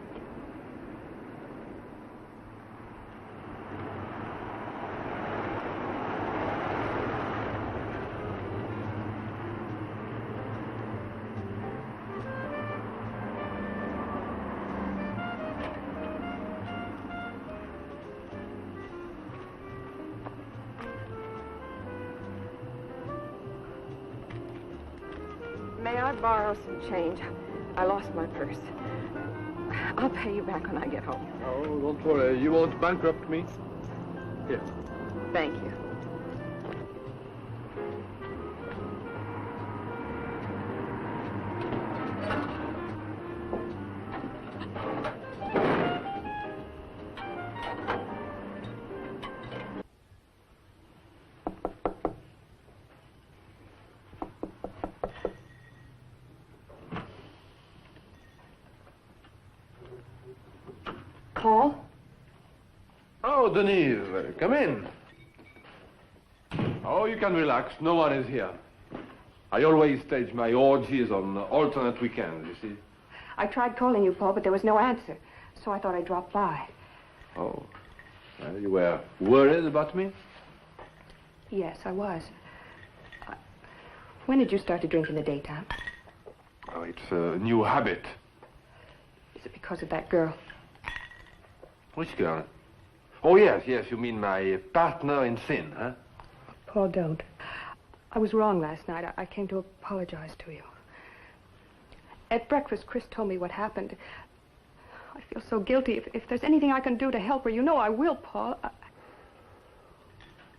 Speaker 2: May I borrow some change? I lost my purse. I'll pay you back when I get home.
Speaker 4: Oh, don't worry. You won't bankrupt me. Here.
Speaker 2: Thank you. Paul?
Speaker 4: Oh, Denise, come in. Oh, you can relax. No one is here. I always stage my orgies on alternate weekends, you see.
Speaker 2: I tried calling you, Paul, but there was no answer. So I thought I'd drop by.
Speaker 4: Oh. Well, you were worried about me?
Speaker 2: Yes, I was. When did you start to drink in the daytime?
Speaker 4: Oh, it's a new habit.
Speaker 2: Is it because of that girl?
Speaker 4: Which girl? Oh, yes, you mean my partner in sin, huh?
Speaker 2: Paul, don't. I was wrong last night. I came to apologize to you. At breakfast, Chris told me what happened. I feel so guilty. If there's anything I can do to help her, you know I will, Paul.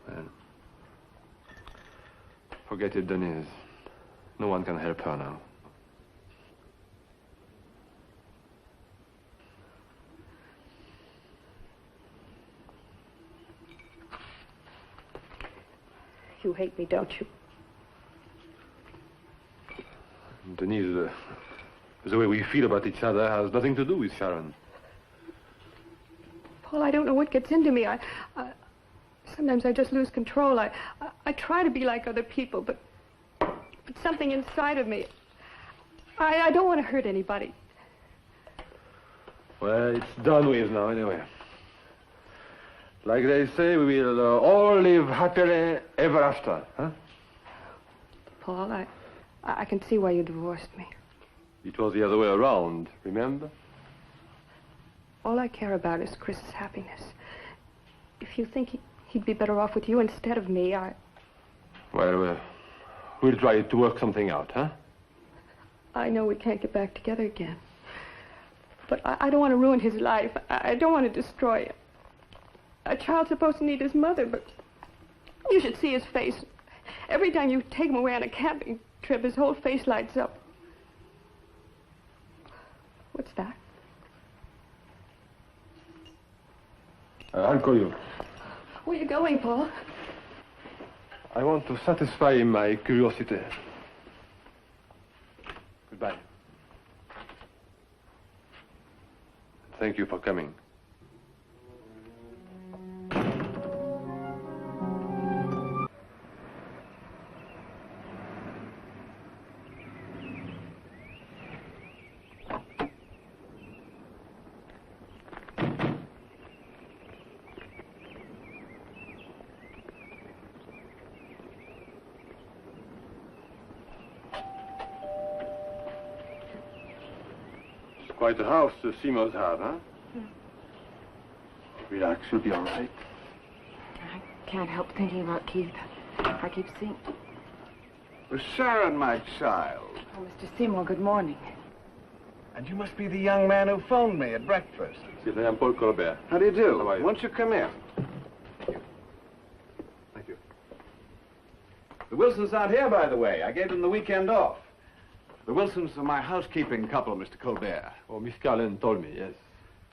Speaker 4: Well, forget it, Denise. No one can help her now.
Speaker 2: You hate me, don't you?
Speaker 4: Denise, the way we feel about each other has nothing to do with Sharon.
Speaker 2: Paul, I don't know what gets into me. Sometimes I just lose control. I try to be like other people, but something inside of me, I don't want to hurt anybody.
Speaker 4: Well, it's done with now, anyway. Like they say, we will all live happily ever after, huh?
Speaker 2: Paul, I can see why you divorced me.
Speaker 4: It was the other way around, remember?
Speaker 2: All I care about is Chris's happiness. If you think he'd be better off with you instead of me,
Speaker 4: Well, we'll try to work something out, huh?
Speaker 2: I know we can't get back together again.
Speaker 11: But I don't want to ruin his life. I don't want to destroy it. A child's supposed to need his mother, but you should see his face. Every time you take him away on a camping trip, his whole face lights up. What's that?
Speaker 4: I'll call you.
Speaker 11: Where are you going, Paul?
Speaker 4: I want to satisfy my curiosity. Goodbye. Thank you for coming. Quite a house the Seymours have, huh? Relax, you'll be all right.
Speaker 2: I can't help thinking about Keith. I keep seeing...
Speaker 5: Sharon, my child.
Speaker 2: Oh, Mr. Seymour, good morning.
Speaker 5: And you must be the young man who phoned me at breakfast.
Speaker 4: Yes, I am Paul Colbert.
Speaker 5: How do you do?
Speaker 4: How are you?
Speaker 5: Won't you come in?
Speaker 4: Thank you.
Speaker 5: The Wilsons aren't here, by the way. I gave them the weekend off. The Wilsons are my housekeeping couple, Mr. Colbert.
Speaker 4: Oh, Miss Carlin told me, yes.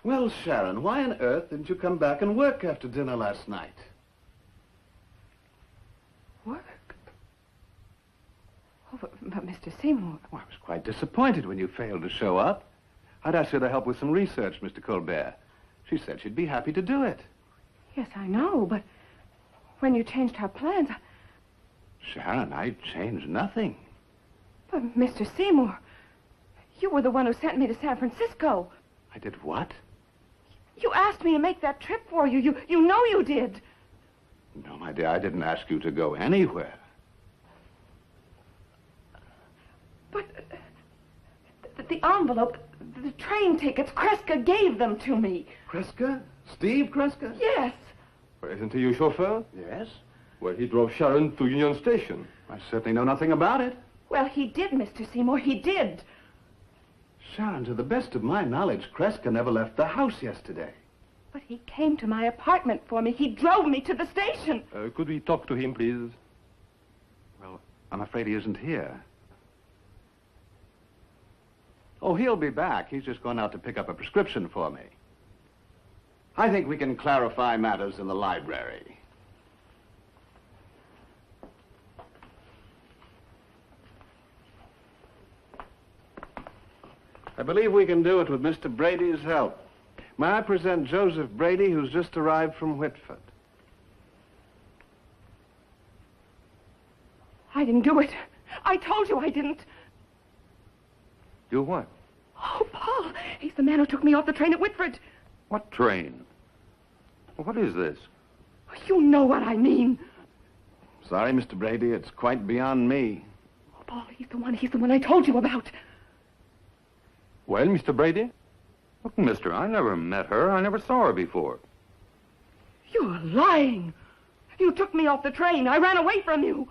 Speaker 5: Well, Sharon, why on earth didn't you come back and work after dinner last night?
Speaker 2: Work? Oh, but Mr. Seymour...
Speaker 5: Well, I was quite disappointed when you failed to show up. I'd asked her to help with some research, Mr. Colbert. She said she'd be happy to do it.
Speaker 2: Yes, I know, but when you changed her plans...
Speaker 5: Sharon, I changed nothing.
Speaker 2: But, Mr. Seymour, you were the one who sent me to San Francisco.
Speaker 5: I did what?
Speaker 2: You asked me to make that trip for you. You know you did.
Speaker 5: No, my dear, I didn't ask you to go anywhere.
Speaker 2: But the envelope, the train tickets, Kreska gave them to me.
Speaker 5: Kreska? Steve Kreska?
Speaker 2: Yes.
Speaker 4: Well, isn't he your chauffeur?
Speaker 5: Yes.
Speaker 4: Well, he drove Sharon to Union Station.
Speaker 5: I certainly know nothing about it.
Speaker 2: Well, he did, Mr. Seymour, he did.
Speaker 5: Sharon, to the best of my knowledge, Kreska never left the house yesterday.
Speaker 2: But he came to my apartment for me. He drove me to the station.
Speaker 4: Could we talk to him, please?
Speaker 5: Well, I'm afraid he isn't here. Oh, he'll be back. He's just gone out to pick up a prescription for me. I think we can clarify matters in the library. I believe we can do it with Mr. Brady's help. May I present Joseph Brady, who's just arrived from Whitford?
Speaker 2: I didn't do it. I told you I didn't.
Speaker 9: Do what?
Speaker 2: Oh, Paul, he's the man who took me off the train at Whitford.
Speaker 9: What train? What is this?
Speaker 2: You know what I mean.
Speaker 5: Sorry, Mr. Brady, it's quite beyond me.
Speaker 2: Oh, Paul, he's the one I told you about.
Speaker 4: Well, Mr. Brady?
Speaker 9: Look, mister, I never met her. I never saw her before.
Speaker 2: You're lying. You took me off the train. I ran away from you.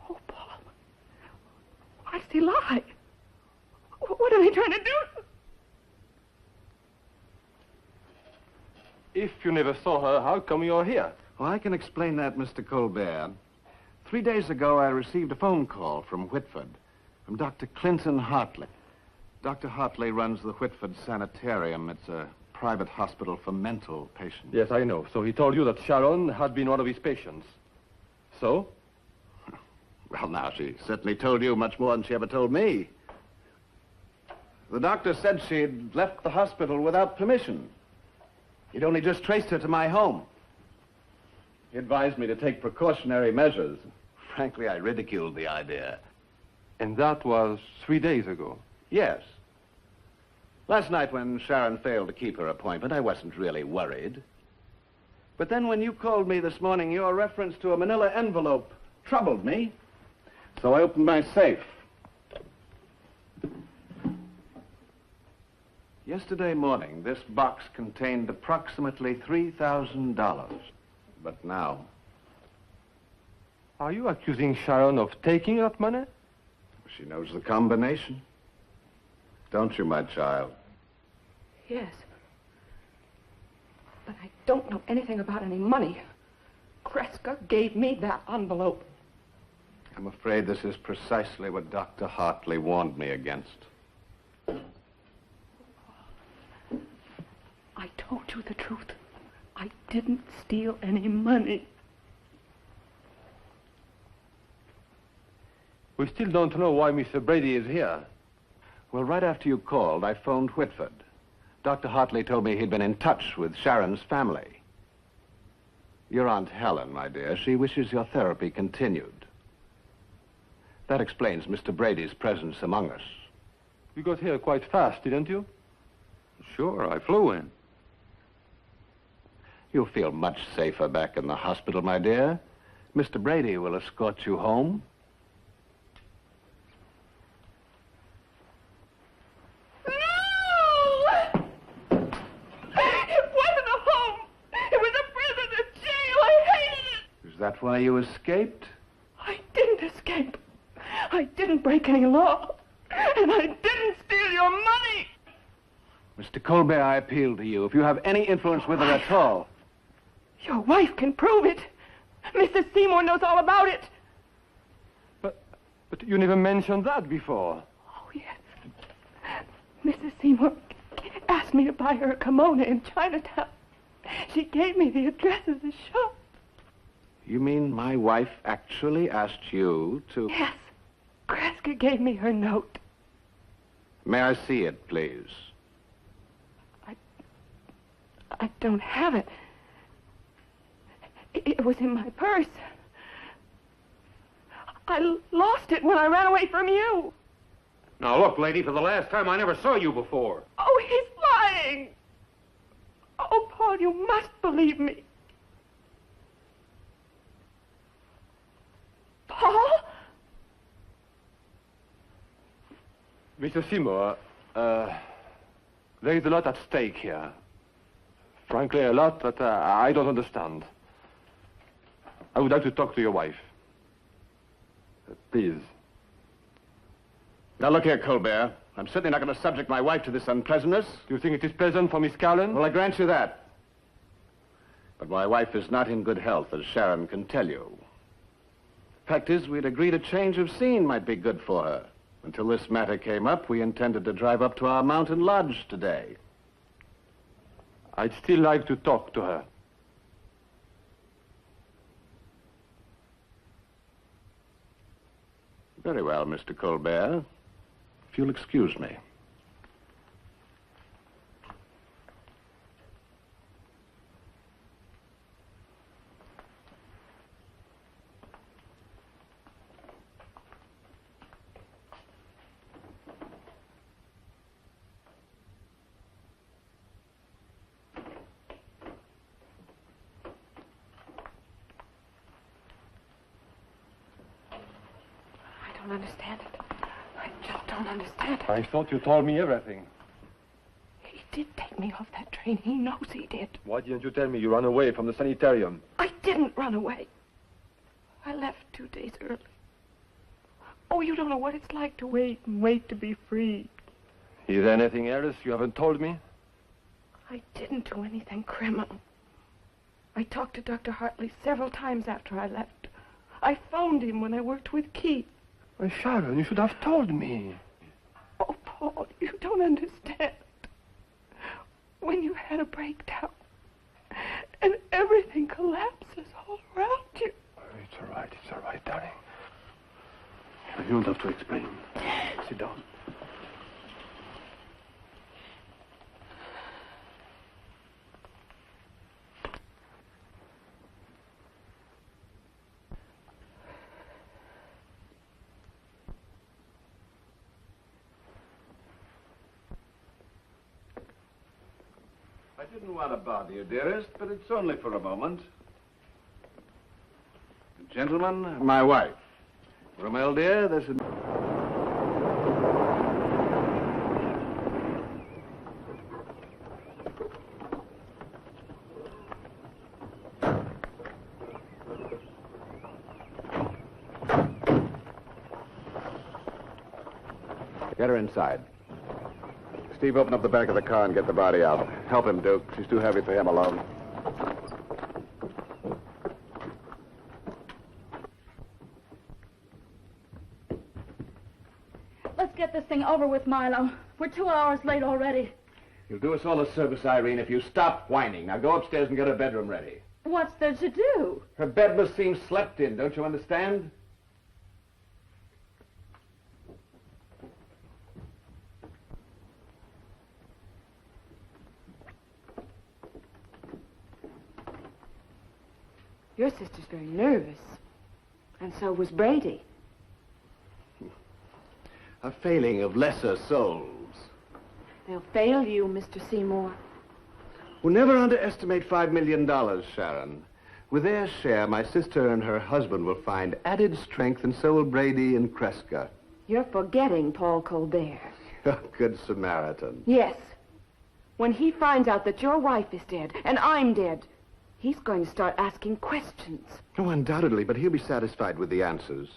Speaker 2: Oh, Paul. Why does he lie? What are they trying to do?
Speaker 4: If you never saw her, how come you're here?
Speaker 5: Well, I can explain that, Mr. Colbert. 3 days ago, I received a phone call from Whitford, from Dr. Clinton Hartley. Dr. Hartley runs the Whitford Sanitarium. It's a private hospital for mental patients.
Speaker 4: Yes, I know. So he told you that Sharon had been one of his patients. So?
Speaker 5: Well, now, she certainly told you much more than she ever told me. The doctor said she'd left the hospital without permission. He'd only just traced her to my home. He advised me to take precautionary measures. Frankly, I ridiculed the idea.
Speaker 4: And that was 3 days ago.
Speaker 5: Yes. Last night when Sharon failed to keep her appointment, I wasn't really worried. But then when you called me this morning, your reference to a manila envelope troubled me. So I opened my safe. Yesterday morning, this box contained approximately $3,000. But now...
Speaker 4: Are you accusing Sharon of taking that money?
Speaker 5: She knows the combination. Don't you, my child?
Speaker 2: Yes. But I don't know anything about any money. Kreska gave me that envelope.
Speaker 5: I'm afraid this is precisely what Dr. Hartley warned me against.
Speaker 2: I told you the truth. I didn't steal any money.
Speaker 4: We still don't know why Mr. Brady is here.
Speaker 5: Well, right after you called, I phoned Whitford. Dr. Hartley told me he'd been in touch with Sharon's family. Your Aunt Helen, my dear, she wishes your therapy continued. That explains Mr. Brady's presence among us.
Speaker 4: You got here quite fast, didn't you?
Speaker 9: Sure, I flew in.
Speaker 5: You'll feel much safer back in the hospital, my dear. Mr. Brady will escort you home. Is that why you escaped?
Speaker 2: I didn't escape. I didn't break any law. And I didn't steal your money.
Speaker 5: Mr. Colbert, I appeal to you. If you have any influence with her at all...
Speaker 2: Your wife can prove it. Mrs. Seymour knows all about it.
Speaker 4: But you never mentioned that before.
Speaker 2: Oh, yes. Mrs. Seymour asked me to buy her a kimono in Chinatown. She gave me the address of the shop.
Speaker 5: You mean my wife actually asked you to...
Speaker 2: Yes. Kreska gave me her note.
Speaker 5: May I see it, please?
Speaker 2: I don't have it. It was in my purse. I lost it when I ran away from you.
Speaker 9: Now, look, lady, for the last time, I never saw you before.
Speaker 2: Oh, he's lying. Oh, Paul, you must believe me. Paul?
Speaker 4: Mr. Seymour, there is a lot at stake here. Frankly, a lot that I don't understand. I would like to talk to your wife. Please.
Speaker 5: Now, look here, Colbert. I'm certainly not going to subject my wife to this unpleasantness.
Speaker 4: Do you think it is pleasant for Miss Carlin?
Speaker 5: Well, I grant you that. But my wife is not in good health, as Sharon can tell you. Fact is, we'd agreed a change of scene might be good for her. Until this matter came up, we intended to drive up to our mountain lodge today.
Speaker 4: I'd still like to talk to her.
Speaker 5: Very well, Mr. Colbert. If you'll excuse me.
Speaker 2: I don't understand it. I just don't understand it.
Speaker 4: I thought you told me everything.
Speaker 2: He did take me off that train. He knows he did.
Speaker 4: Why didn't you tell me you ran away from the sanitarium?
Speaker 2: I didn't run away. I left 2 days early. Oh, you don't know what it's like to wait and wait to be free.
Speaker 4: Is there anything else you haven't told me?
Speaker 2: I didn't do anything criminal. I talked to Dr. Hartley several times after I left. I phoned him when I worked with Keith.
Speaker 4: Well, Sharon, you should have told me.
Speaker 2: Oh, Paul, you don't understand. When you had a breakdown and everything collapses all around you.
Speaker 4: It's all right, darling. You don't have to explain. Sit down.
Speaker 5: I didn't want to bother you, dearest, but it's only for a moment. Gentlemen, my wife. Rommel, dear, this is... Get her inside. Steve, open up the back of the car and get the body out. Help him, Duke. She's too heavy for him alone.
Speaker 8: Let's get this thing over with, Milo. We're 2 hours late already.
Speaker 5: You'll do us all a service, Irene, if you stop whining. Now go upstairs and get her bedroom ready.
Speaker 8: What's there to do?
Speaker 5: Her bed must seem slept in, don't you understand?
Speaker 2: Your sister's very nervous. And so was Brady.
Speaker 5: A failing of lesser souls.
Speaker 2: They'll fail you, Mr. Seymour.
Speaker 5: We'll never underestimate $5 million, Sharon. With their share, my sister and her husband will find added strength, and so will Brady and Kreska.
Speaker 2: You're forgetting Paul Colbert.
Speaker 5: Good Samaritan.
Speaker 2: Yes. When he finds out that your wife is dead and I'm dead, he's going to start asking questions.
Speaker 5: Oh, undoubtedly, but he'll be satisfied with the answers.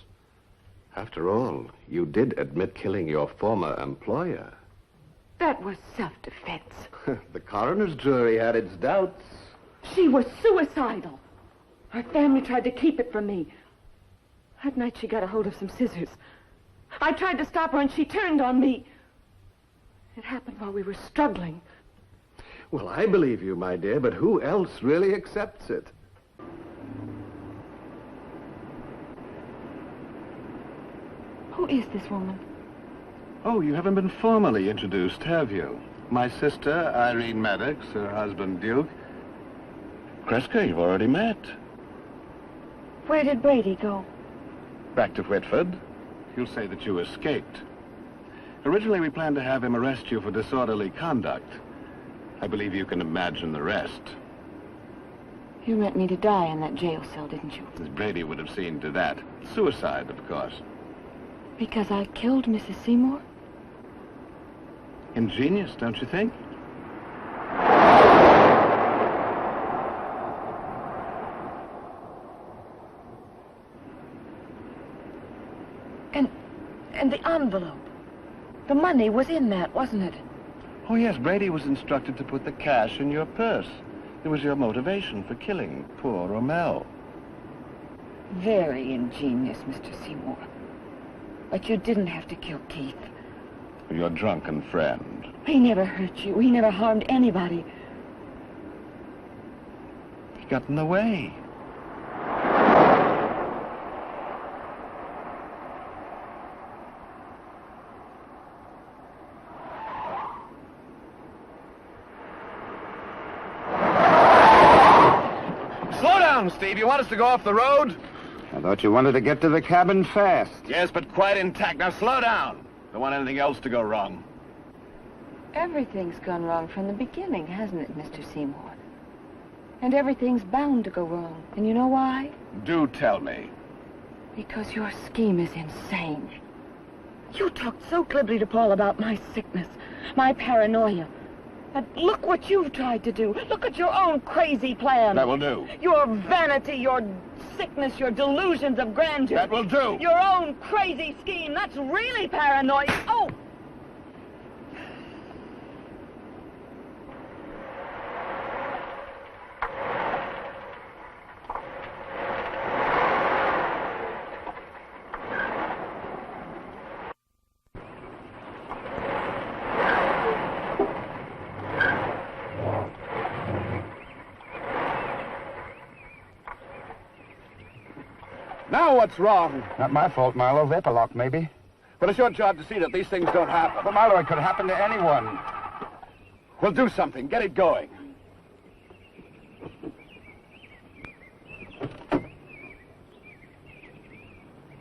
Speaker 5: After all, you did admit killing your former employer.
Speaker 2: That was self-defense.
Speaker 5: The coroner's jury had its doubts.
Speaker 2: She was suicidal. Her family tried to keep it from me. That night she got a hold of some scissors. I tried to stop her and she turned on me. It happened while we were struggling.
Speaker 5: Well, I believe you, my dear, but who else really accepts it?
Speaker 2: Who is this woman?
Speaker 5: Oh, you haven't been formally introduced, have you? My sister, Irene Maddox, her husband, Duke. Kreska, you've already met.
Speaker 2: Where did Brady go?
Speaker 5: Back to Whitford. He'll say that you escaped. Originally, we planned to have him arrest you for disorderly conduct. I believe you can imagine the rest.
Speaker 2: You meant me to die in that jail cell, didn't you?
Speaker 5: As Brady would have seen to that. Suicide, of course.
Speaker 2: Because I killed Mrs. Seymour?
Speaker 5: Ingenious, don't you think?
Speaker 2: And the envelope. The money was in that, wasn't it?
Speaker 5: Oh, yes, Brady was instructed to put the cash in your purse. It was your motivation for killing poor Rommel.
Speaker 2: Very ingenious, Mr. Seymour. But you didn't have to kill Keith.
Speaker 5: Your drunken friend.
Speaker 2: He never hurt you. He never harmed anybody.
Speaker 5: He got in the way.
Speaker 12: Slow down, Steve. You want us to go off the road?
Speaker 3: I thought you wanted to get to the cabin fast.
Speaker 12: Yes, but quite intact. Now slow down. Don't want anything else to go wrong.
Speaker 2: Everything's gone wrong from the beginning, hasn't it, Mr. Seymour? And everything's bound to go wrong. And you know why?
Speaker 12: Do tell me.
Speaker 2: Because your scheme is insane. You talked so glibly to Paul about my sickness, my paranoia. And look what you've tried to do. Look at your own crazy plan.
Speaker 12: That will do.
Speaker 2: Your vanity, your sickness, your delusions of grandeur.
Speaker 12: That will do.
Speaker 2: Your own crazy scheme. That's really paranoia. Oh!
Speaker 12: Now what's wrong?
Speaker 3: Not my fault, Milo. Vapor lock, maybe.
Speaker 12: But it's your job to see that these things don't happen.
Speaker 3: But, Milo, it could happen to anyone.
Speaker 12: We'll do something. Get it going.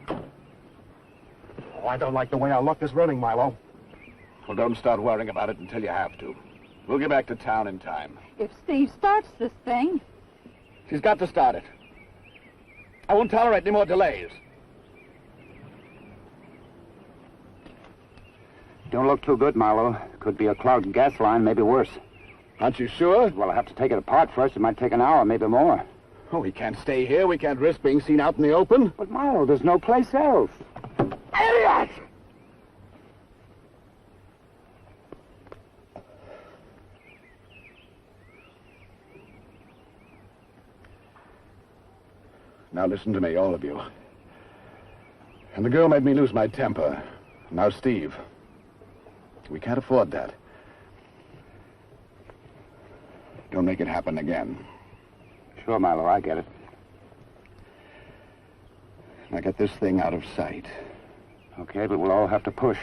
Speaker 3: Oh, I don't like the way our luck is running, Milo.
Speaker 12: Well, don't start worrying about it until you have to. We'll get back to town in time.
Speaker 8: If Steve starts this thing...
Speaker 12: She's got to start it. I won't tolerate any more delays.
Speaker 3: Don't look too good, Milo. Could be a clogged gas line, maybe worse.
Speaker 12: Aren't you sure?
Speaker 3: Well, I have to take it apart first. It might take an hour, maybe more.
Speaker 12: Oh, we can't stay here. We can't risk being seen out in the open.
Speaker 3: But, Milo, there's no place else.
Speaker 12: Idiot! Now listen to me, all of you. And the girl made me lose my temper. Now, Steve, we can't afford that. Don't make it happen again.
Speaker 3: Sure, Milo, I get it.
Speaker 12: Now get this thing out of sight.
Speaker 3: Okay, but we'll all have to push.